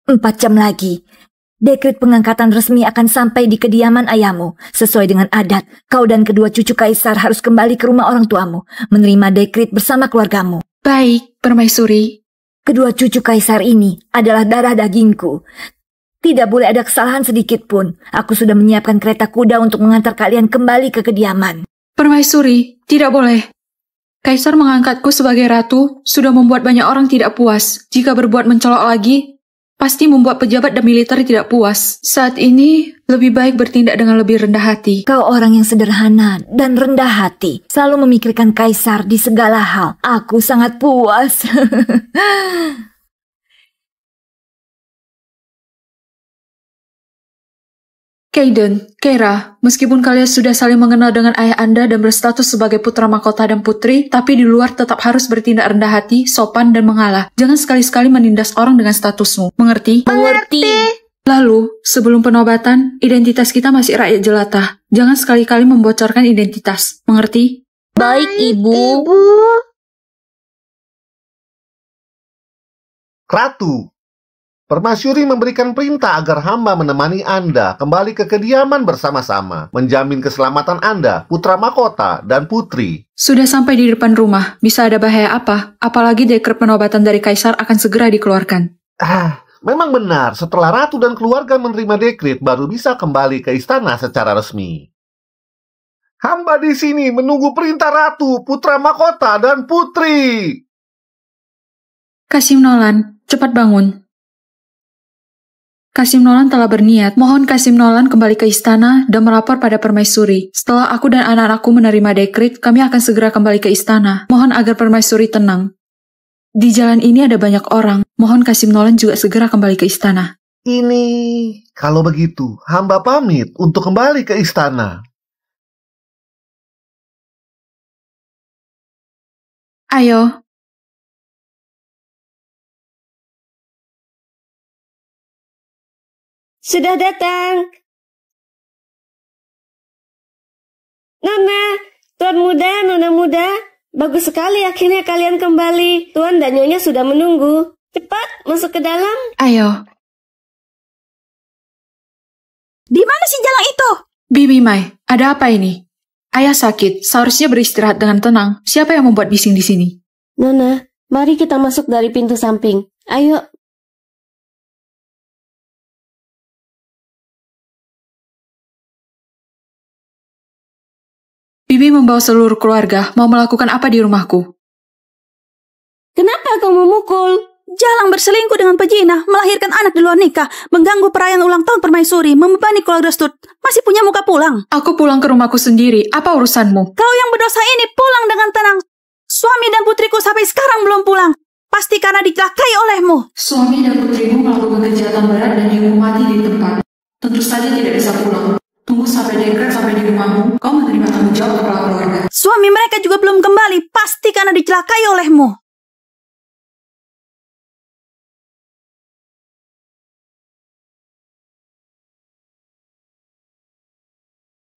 4 jam lagi. Dekret pengangkatan resmi akan sampai di kediaman ayahmu. Sesuai dengan adat, kau dan kedua cucu Kaisar harus kembali ke rumah orang tuamu. Menerima dekret bersama keluargamu. Baik, Permaisuri. Kedua cucu Kaisar ini adalah darah dagingku. Tidak boleh ada kesalahan sedikit pun. Aku sudah menyiapkan kereta kuda untuk mengantar kalian kembali ke kediaman. Permaisuri, tidak boleh. Kaisar mengangkatku sebagai ratu sudah membuat banyak orang tidak puas. Jika berbuat mencolok lagi, pasti membuat pejabat dan militer tidak puas. Saat ini, lebih baik bertindak dengan lebih rendah hati. Kau orang yang sederhana dan rendah hati. Selalu memikirkan Kaisar di segala hal. Aku sangat puas. Kaiden, Keira, meskipun kalian sudah saling mengenal dengan ayah Anda dan berstatus sebagai putra mahkota dan putri, tapi di luar tetap harus bertindak rendah hati, sopan, dan mengalah. Jangan sekali-sekali menindas orang dengan statusmu. Mengerti? Mengerti. Lalu, sebelum penobatan, identitas kita masih rakyat jelata. Jangan sekali-kali membocorkan identitas. Mengerti? Baik, Ibu. Ratu, Permaisuri memberikan perintah agar hamba menemani Anda kembali ke kediaman bersama-sama, menjamin keselamatan Anda, putra mahkota, dan putri. Sudah sampai di depan rumah. Bisa ada bahaya apa? Apalagi dekret penobatan dari Kaisar akan segera dikeluarkan. Memang benar, setelah Ratu dan keluarga menerima dekret, baru bisa kembali ke istana secara resmi. Hamba di sini menunggu perintah Ratu, putra mahkota, dan putri. Kasim Nolan, cepat bangun. Kasim Nolan telah berniat. Mohon Kasim Nolan kembali ke istana dan melapor pada Permaisuri. Setelah aku dan anak-anakku menerima dekret, kami akan segera kembali ke istana. Mohon agar Permaisuri tenang. Di jalan ini ada banyak orang. Mohon Kasim Nolan juga segera kembali ke istana. Kalau begitu, hamba pamit untuk kembali ke istana. Ayo. Sudah datang. Nona, Tuan muda, Nona muda, bagus sekali akhirnya kalian kembali. Tuan dan Nyonya sudah menunggu. Cepat, masuk ke dalam. Ayo. Di mana si jalang itu? Bibi Mai, ada apa ini? Ayah sakit, seharusnya beristirahat dengan tenang. Siapa yang membuat bising di sini? Nona, mari kita masuk dari pintu samping. Ayo. Bibi membawa seluruh keluarga, mau melakukan apa di rumahku? Kenapa kau memukul? Jalang berselingkuh dengan pejina, melahirkan anak di luar nikah, mengganggu perayaan ulang tahun Permaisuri, membebani keluarga Sturt. Masih punya muka pulang. Aku pulang ke rumahku sendiri, apa urusanmu? Kau yang berdosa ini pulang dengan tenang. Suami dan putriku sampai sekarang belum pulang. Pasti karena dicelakai olehmu. Suami dan putrimu melakukan kejahatan berat dan dihukum mati di tempat. Tentu saja tidak bisa pulang. Tunggu sampai dekret sampai di rumahmu, kau menerima tanggung jawab kepala keluarga. Suami mereka juga belum kembali, pasti karena dicelakai olehmu.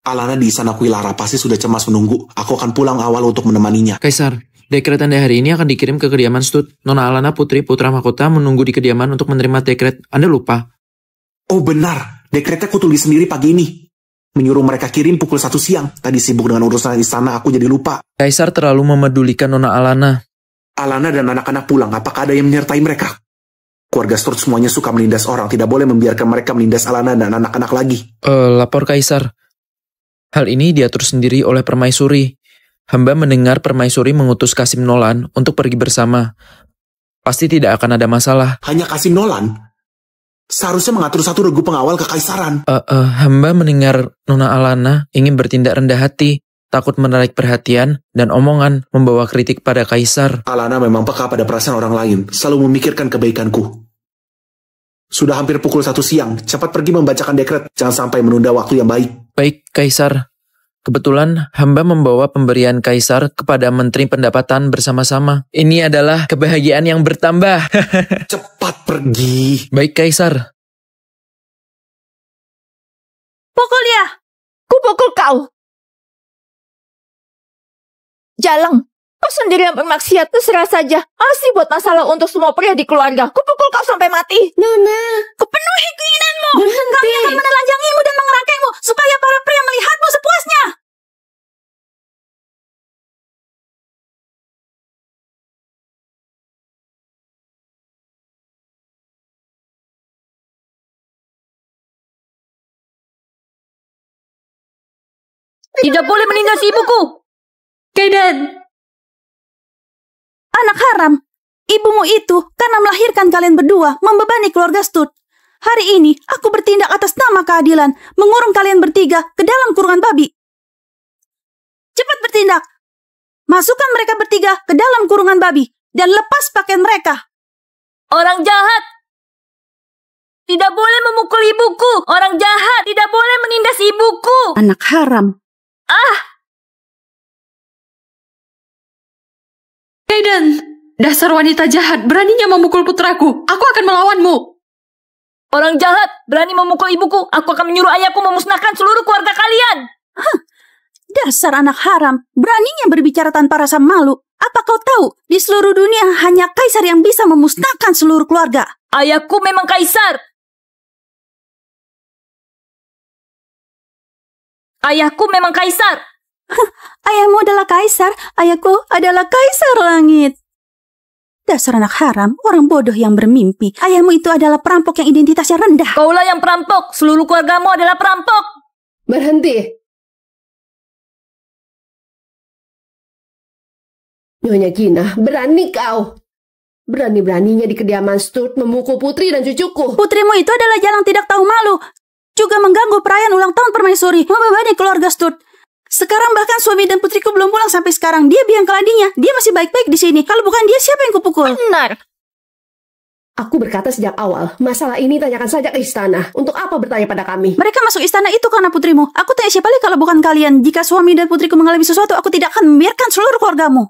Alana di istana Quilara pasti sudah cemas menunggu. Aku akan pulang awal untuk menemaninya. Kaisar, dekret Anda hari ini akan dikirim ke kediaman Stut. Nona Alana putri putra mahkota menunggu di kediaman untuk menerima dekret. Anda lupa? Oh benar, dekretnya aku tulis sendiri pagi ini. Menyuruh mereka kirim pukul 1 siang. Tadi sibuk dengan urusan istana, aku jadi lupa. Kaisar terlalu memedulikan Nona Alana. Alana dan anak-anak pulang, apakah ada yang menyertai mereka? Keluarga Sturt semuanya suka menindas orang, tidak boleh membiarkan mereka menindas Alana dan anak-anak lagi. Lapor Kaisar. Hal ini diatur sendiri oleh Permaisuri. Hamba mendengar Permaisuri mengutus Kasim Nolan untuk pergi bersama. Pasti tidak akan ada masalah. Hanya Kasim Nolan? Seharusnya mengatur satu regu pengawal kekaisaran. Hamba mendengar Nona Alana ingin bertindak rendah hati, takut menarik perhatian, dan omongan membawa kritik pada Kaisar. Alana memang peka pada perasaan orang lain, selalu memikirkan kebaikanku. Sudah hampir pukul 1 siang, cepat pergi membacakan dekret, jangan sampai menunda waktu yang baik. Baik, Kaisar. Kebetulan hamba membawa pemberian Kaisar kepada Menteri Pendapatan bersama-sama. Ini adalah kebahagiaan yang bertambah. Cepat pergi. Baik, Kaisar. Pukul dia. Kupukul kau. Jalang, kau sendiri yang bermaksiat, terserah saja. Asli buat masalah untuk semua pria di keluarga. Kupukul kau sampai mati. Nona, kupenuhi keinginanmu. Berhenti. Kami akan menelanjangimu dan mengerangkaimu supaya para pria melihatmu sepuasnya. Tidak boleh menindas ibuku. Kaiden. Anak haram, ibumu itu karena melahirkan kalian berdua membebani keluarga Sturt. Hari ini aku bertindak atas nama keadilan, mengurung kalian bertiga ke dalam kurungan babi. Cepat bertindak. Masukkan mereka bertiga ke dalam kurungan babi dan lepas pakaian mereka. Orang jahat. Tidak boleh memukul ibuku. Orang jahat tidak boleh menindas ibuku. Anak haram. Kaiden, dasar wanita jahat, beraninya memukul putraku. Aku akan melawanmu. Orang jahat berani memukul ibuku. Aku akan menyuruh ayahku memusnahkan seluruh keluarga kalian. Dasar anak haram, beraninya berbicara tanpa rasa malu. Apa kau tahu, di seluruh dunia hanya kaisar yang bisa memusnahkan seluruh keluarga. Ayahku memang kaisar. Ayahku memang kaisar. Ayahmu adalah kaisar, ayahku adalah kaisar langit. Dasar anak haram, orang bodoh yang bermimpi. Ayahmu itu adalah perampok yang identitasnya rendah. Kaulah yang perampok, seluruh keluargamu adalah perampok. Berhenti. Nyonya Gina, berani kau. Berani-beraninya di kediaman Sturt memukul putri dan cucuku. Putrimu itu adalah jalang tidak tahu malu. Juga mengganggu perayaan ulang tahun permaisuri, membebani keluarga Sturt. Sekarang bahkan suami dan putriku belum pulang sampai sekarang. Dia biang keladinya. Dia masih baik-baik di sini. Kalau bukan dia, siapa yang kupukul? Benar. Aku berkata sejak awal, masalah ini tanyakan saja ke istana. Untuk apa bertanya pada kami? Mereka masuk istana itu karena putrimu. Aku tanya siapa lagi kalau bukan kalian. Jika suami dan putriku mengalami sesuatu, aku tidak akan membiarkan seluruh keluargamu.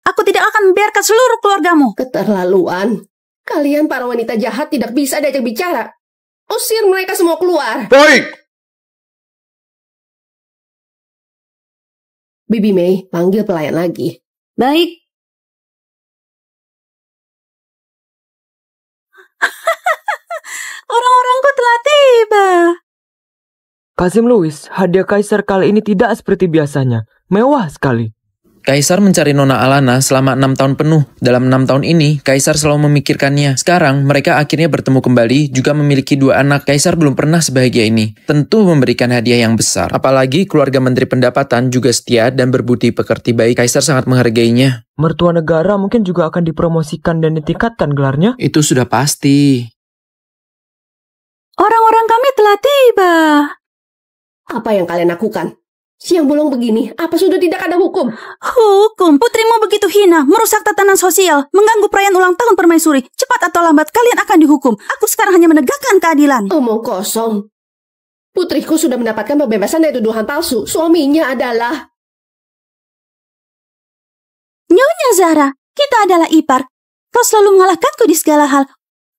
Aku tidak akan membiarkan seluruh keluargamu. Keterlaluan. Kalian para wanita jahat tidak bisa diajak bicara. Usir mereka semua keluar. Baik. Bibi May, panggil pelayan lagi. Baik. Orang-orangku telah tiba. Kasim Louis, hadiah kaisar kali ini tidak seperti biasanya. Mewah sekali. Kaisar mencari Nona Alana selama 6 tahun penuh. Dalam 6 tahun ini, Kaisar selalu memikirkannya. Sekarang, mereka akhirnya bertemu kembali, juga memiliki 2 anak. Kaisar belum pernah sebahagia ini. Tentu memberikan hadiah yang besar. Apalagi keluarga Menteri Pendapatan juga setia dan berbudi pekerti baik. Kaisar sangat menghargainya. Mertua negara mungkin juga akan dipromosikan dan ditingkatkan gelarnya. Itu sudah pasti. Orang-orang kami telah tiba. Apa yang kalian lakukan? Siang bolong begini, apa sudah tidak ada hukum? Hukum? Putrimu begitu hina, merusak tatanan sosial, mengganggu perayaan ulang tahun permaisuri. Cepat atau lambat kalian akan dihukum. Aku sekarang hanya menegakkan keadilan. Omong kosong. Putriku sudah mendapatkan pembebasan dari tuduhan palsu. Suaminya adalah... Nyonya Zara, kita adalah ipar. Kau selalu mengalahkanku di segala hal.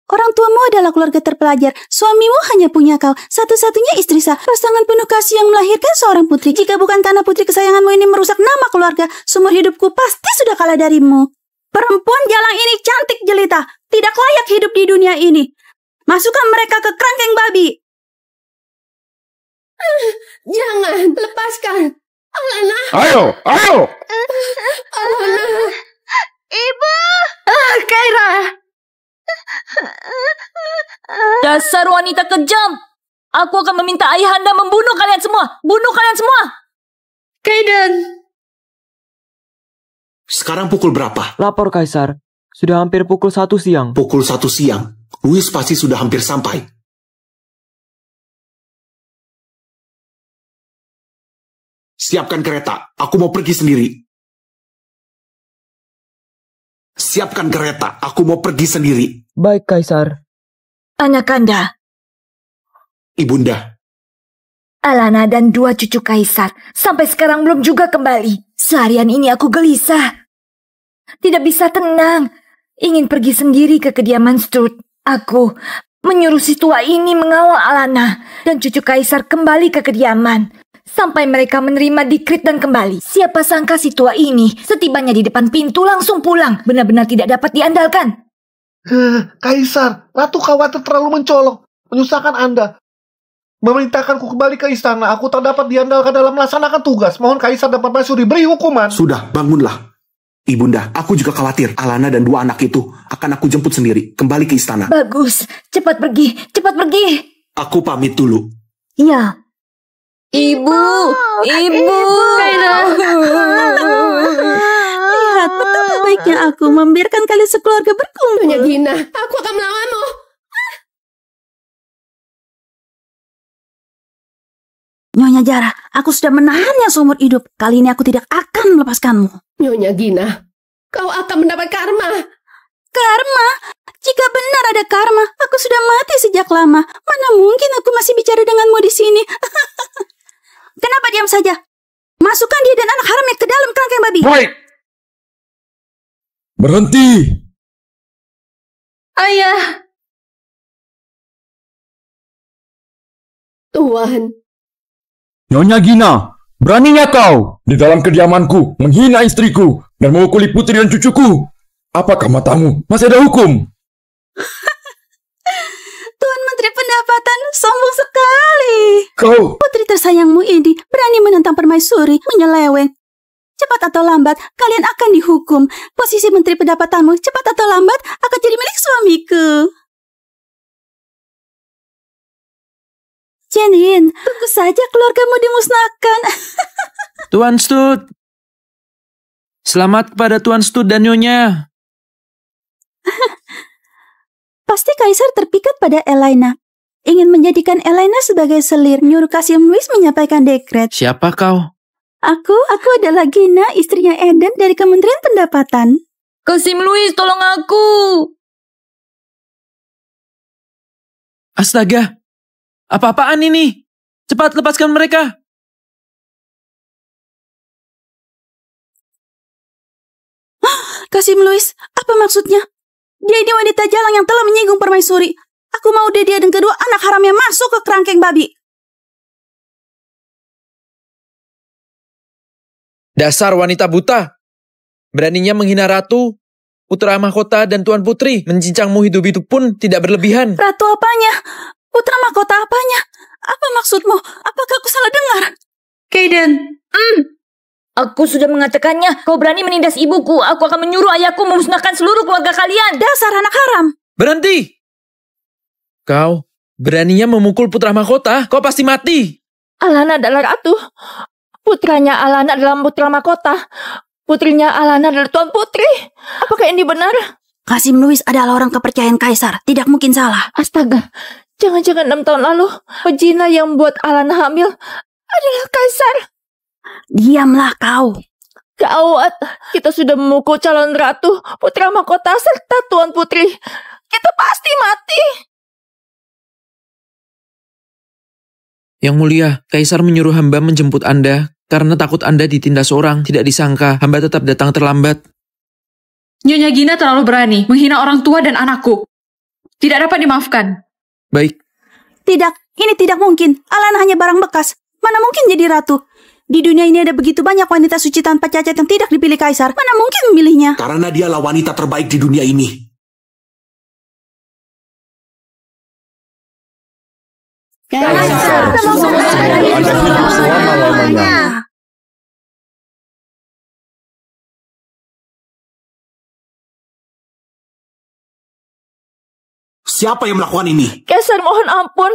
Orang tuamu adalah keluarga terpelajar. Suamimu hanya punya kau. Satu-satunya istri sah. Pasangan penuh kasih yang melahirkan seorang putri. Jika bukan karena putri kesayanganmu ini merusak nama keluarga, seumur hidupku pasti sudah kalah darimu. Perempuan jalang ini cantik jelita. Tidak layak hidup di dunia ini. Masukkan mereka ke kerangkeng babi. Jangan, lepaskan. Alana. Ayo. Alana. Ibu. Kaira. Dasar wanita kejam. Aku akan meminta ayahanda membunuh kalian semua. Bunuh kalian semua. Kaiden. Sekarang pukul berapa? Lapor Kaisar. Sudah hampir pukul 1 siang. Pukul 1 siang. Louis pasti sudah hampir sampai. Siapkan kereta. Aku mau pergi sendiri. Siapkan kereta. Aku mau pergi sendiri. Baik, Kaisar. Anakanda. Ibunda. Alana dan 2 cucu Kaisar sampai sekarang belum juga kembali. Seharian ini aku gelisah. Tidak bisa tenang. Ingin pergi sendiri ke kediaman Sturt. Aku menyuruh si tua ini mengawal Alana dan cucu Kaisar kembali ke kediaman. Sampai mereka menerima dikrit dan kembali. Siapa sangka si tua ini setibanya di depan pintu langsung pulang. Benar-benar tidak dapat diandalkan. Kaisar, Ratu khawatir terlalu mencolok, menyusahkan Anda. Memerintahkanku kembali ke istana. Aku tak dapat diandalkan dalam melaksanakan tugas. Mohon Kaisar dan Permaisuri beri hukuman. Sudah, bangunlah. Ibunda, aku juga khawatir. Alana dan 2 anak itu akan aku jemput sendiri. Kembali ke istana. Bagus, cepat pergi, cepat pergi. Aku pamit dulu. Iya. Ibu. Lihat betapa baiknya aku membiarkan kalian sekeluarga berkumpul. Nyonya Gina, aku akan melawanmu. Nyonya Zara, aku sudah menahannya seumur hidup. Kali ini aku tidak akan melepaskanmu. Nyonya Gina, kau akan mendapat karma. Karma? Jika benar ada karma, aku sudah mati sejak lama. Mana mungkin aku masih bicara denganmu di sini? Kenapa diam saja? Masukkan dia dan anak haramnya ke dalam kerangkeng babi. Baik. Berhenti. Ayah. Tuan. Nyonya Gina, beraninya kau di dalam kediamanku menghina istriku dan memukuli putri dan cucuku. Apakah matamu masih ada hukum? Tuan Menteri Pendapatan sombong sekali. Kau... Putri tersayangmu ini berani menentang permaisuri, menyeleweng. Cepat atau lambat, kalian akan dihukum. Posisi Menteri Pendapatanmu cepat atau lambat akan jadi milik suamiku. Jenin, tunggu saja keluargamu dimusnahkan. Tuan Stud. Selamat kepada Tuan Stud dan Nyonya. Pasti Kaisar terpikat pada Elaina. Ingin menjadikan Elaina sebagai selir, nyuruh Kasim Louis menyampaikan dekret. Siapa kau? Aku adalah Gina, istrinya Eden dari Kementerian Pendapatan. Kasim Louis, tolong aku. Astaga. Apa-apaan ini? Cepat lepaskan mereka. Kasim Louis, apa maksudnya? Dia ini wanita jalang yang telah menyinggung permaisuri. Aku mau dia dan kedua anak haramnya masuk ke kerangkeng babi. Dasar wanita buta. Beraninya menghina ratu, putra mahkota dan tuan putri. Mencincangmu hidup-hidup pun tidak berlebihan. Ratu apanya? Putra mahkota apanya? Apa maksudmu? Apakah aku salah dengar? Kaiden. Aku sudah mengatakannya. Kau berani menindas ibuku. Aku akan menyuruh ayahku memusnahkan seluruh keluarga kalian. Dasar anak haram. Berhenti. Kau beraninya memukul putra mahkota. Kau pasti mati. Alana adalah ratu. Putranya Alana adalah putra mahkota. Putrinya Alana adalah tuan putri. Apakah ini benar? Kasim Louis adalah orang kepercayaan Kaisar. Tidak mungkin salah. Astaga. Jangan-jangan 6 tahun lalu pejina yang buat Alana hamil adalah Kaisar. Diamlah kau. Gawat. Kita sudah memukul calon ratu, putra mahkota serta tuan putri. Kita pasti mati. Yang mulia, Kaisar menyuruh hamba menjemput Anda karena takut Anda ditindas orang. Tidak disangka, hamba tetap datang terlambat. Nyonya Gina terlalu berani menghina orang tua dan anakku. Tidak dapat dimaafkan. Baik. Tidak, ini tidak mungkin. Alana hanya barang bekas. Mana mungkin jadi ratu? Di dunia ini ada begitu banyak wanita suci tanpa cacat yang tidak dipilih Kaisar. Mana mungkin memilihnya? Karena dialah wanita terbaik di dunia ini. Kaisar, Anda hidup selama-lamanya. Siapa yang melakukan ini? Kaisar, mohon ampun.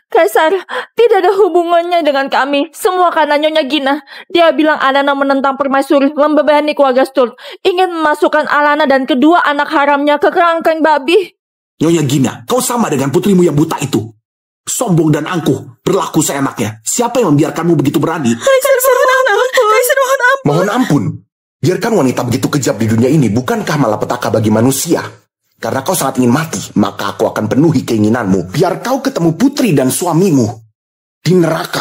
Kaisar, tidak ada hubungannya dengan kami. Semua karena Nyonya Gina. Dia bilang Alana menentang permaisuri, membebani keluarga Sturt. Ingin memasukkan Alana dan kedua anak haramnya ke kerangkeng babi. Nyonya Gina, kau sama dengan putrimu yang buta itu. Sombong dan angkuh, berlaku seenaknya. Siapa yang membiarkanmu begitu berani? Kaisar, mohon ampun. Kaisar, mohon ampun. Mohon ampun. Biarkan wanita begitu kejam di dunia ini, bukankah malapetaka bagi manusia? Karena kau sangat ingin mati, maka aku akan penuhi keinginanmu. Biar kau ketemu putri dan suamimu di neraka.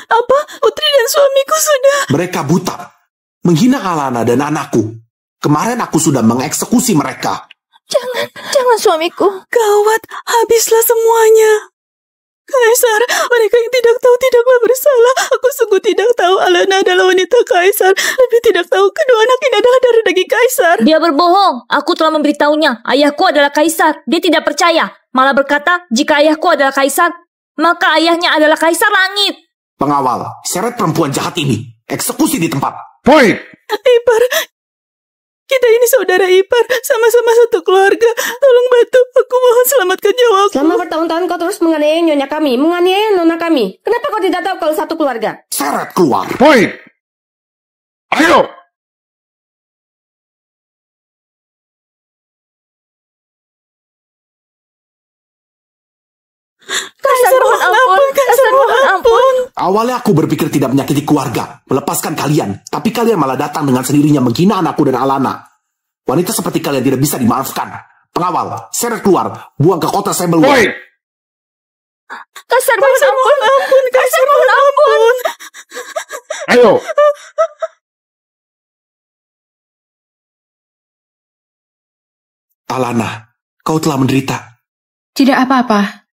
Apa? Putri dan suamiku sudah... Mereka buta, menghina Alana dan anakku. Kemarin aku sudah mengeksekusi mereka. Jangan suamiku. Gawat, habislah semuanya. Kaisar, mereka yang tidak tahu tidaklah bersalah. Aku sungguh tidak tahu Alana adalah wanita Kaisar. Lebih tidak tahu kedua anak ini adalah dari daging Kaisar. Dia berbohong. Aku telah memberitahunya. Ayahku adalah Kaisar. Dia tidak percaya. Malah berkata, jika ayahku adalah Kaisar, maka ayahnya adalah Kaisar Langit. Pengawal, seret perempuan jahat ini. Eksekusi di tempat. Poin. Ipar, kita ini saudara ipar, sama-sama satu keluarga. Tolong bantu, aku mohon selamatkan nyawaku. Selama bertahun-tahun kau terus menganiaya nyonya kami, menganiaya nona kami. Kenapa kau tidak tahu kalau satu keluarga? Seret keluar. Poin. Ayo. Kaisar, mohon ampun. Kaisar, mohon ampun. Awalnya aku berpikir tidak menyakiti keluarga, melepaskan kalian. Tapi kalian malah datang dengan sendirinya menghina anakku dan Alana. Wanita seperti kalian tidak bisa dimaafkan. Pengawal, seret keluar, buang ke kota Sembelwar. Kaisar mohon ampun, Kaisar mohon ampun. Ayo. Alana, kau telah menderita. Tidak apa-apa.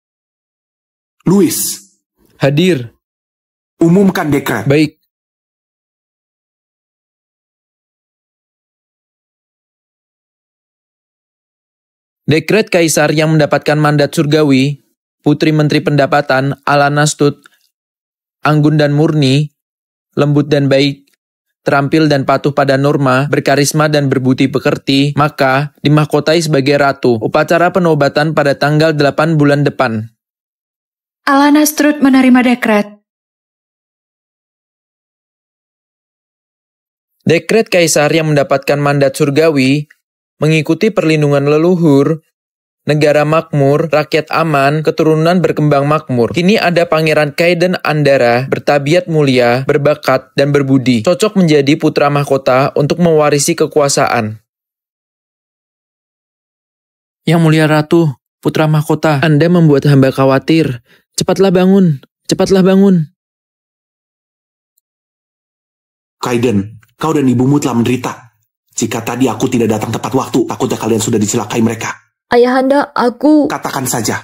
Louis. Hadir. Umumkan dekret. Baik. Dekret Kaisar yang mendapatkan mandat surgawi, Putri Menteri Pendapatan Alana Stud, anggun dan murni, lembut dan baik, terampil dan patuh pada norma, berkarisma dan berbudi pekerti, maka dimahkotai sebagai ratu. Upacara penobatan pada tanggal 8 bulan depan. Alana Stud menerima dekret. Dekret Kaisar yang mendapatkan mandat surgawi, mengikuti perlindungan leluhur, negara makmur, rakyat aman, keturunan berkembang makmur. Kini ada Pangeran Kaiden Andara, bertabiat mulia, berbakat, dan berbudi. Cocok menjadi putra mahkota untuk mewarisi kekuasaan. Yang mulia Ratu, putra mahkota, Anda membuat hamba khawatir. Cepatlah bangun, cepatlah bangun. Kaiden, kau dan ibumu telah menderita. Jika tadi aku tidak datang tepat waktu, takutnya kalian sudah dicelakai mereka. Ayahanda, aku... Katakan saja.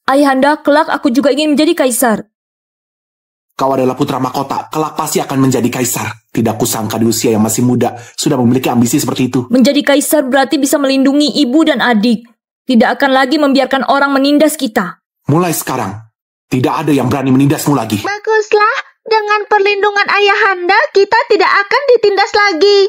Ayahanda, kelak aku juga ingin menjadi kaisar. Kau adalah putra mahkota, kelak pasti akan menjadi kaisar. Tidak kusangka di usia yang masih muda, sudah memiliki ambisi seperti itu. Menjadi kaisar berarti bisa melindungi ibu dan adik. Tidak akan lagi membiarkan orang menindas kita. Mulai sekarang, tidak ada yang berani menindasmu lagi. Baguslah, dengan perlindungan ayahanda, kita tidak akan ditindas lagi.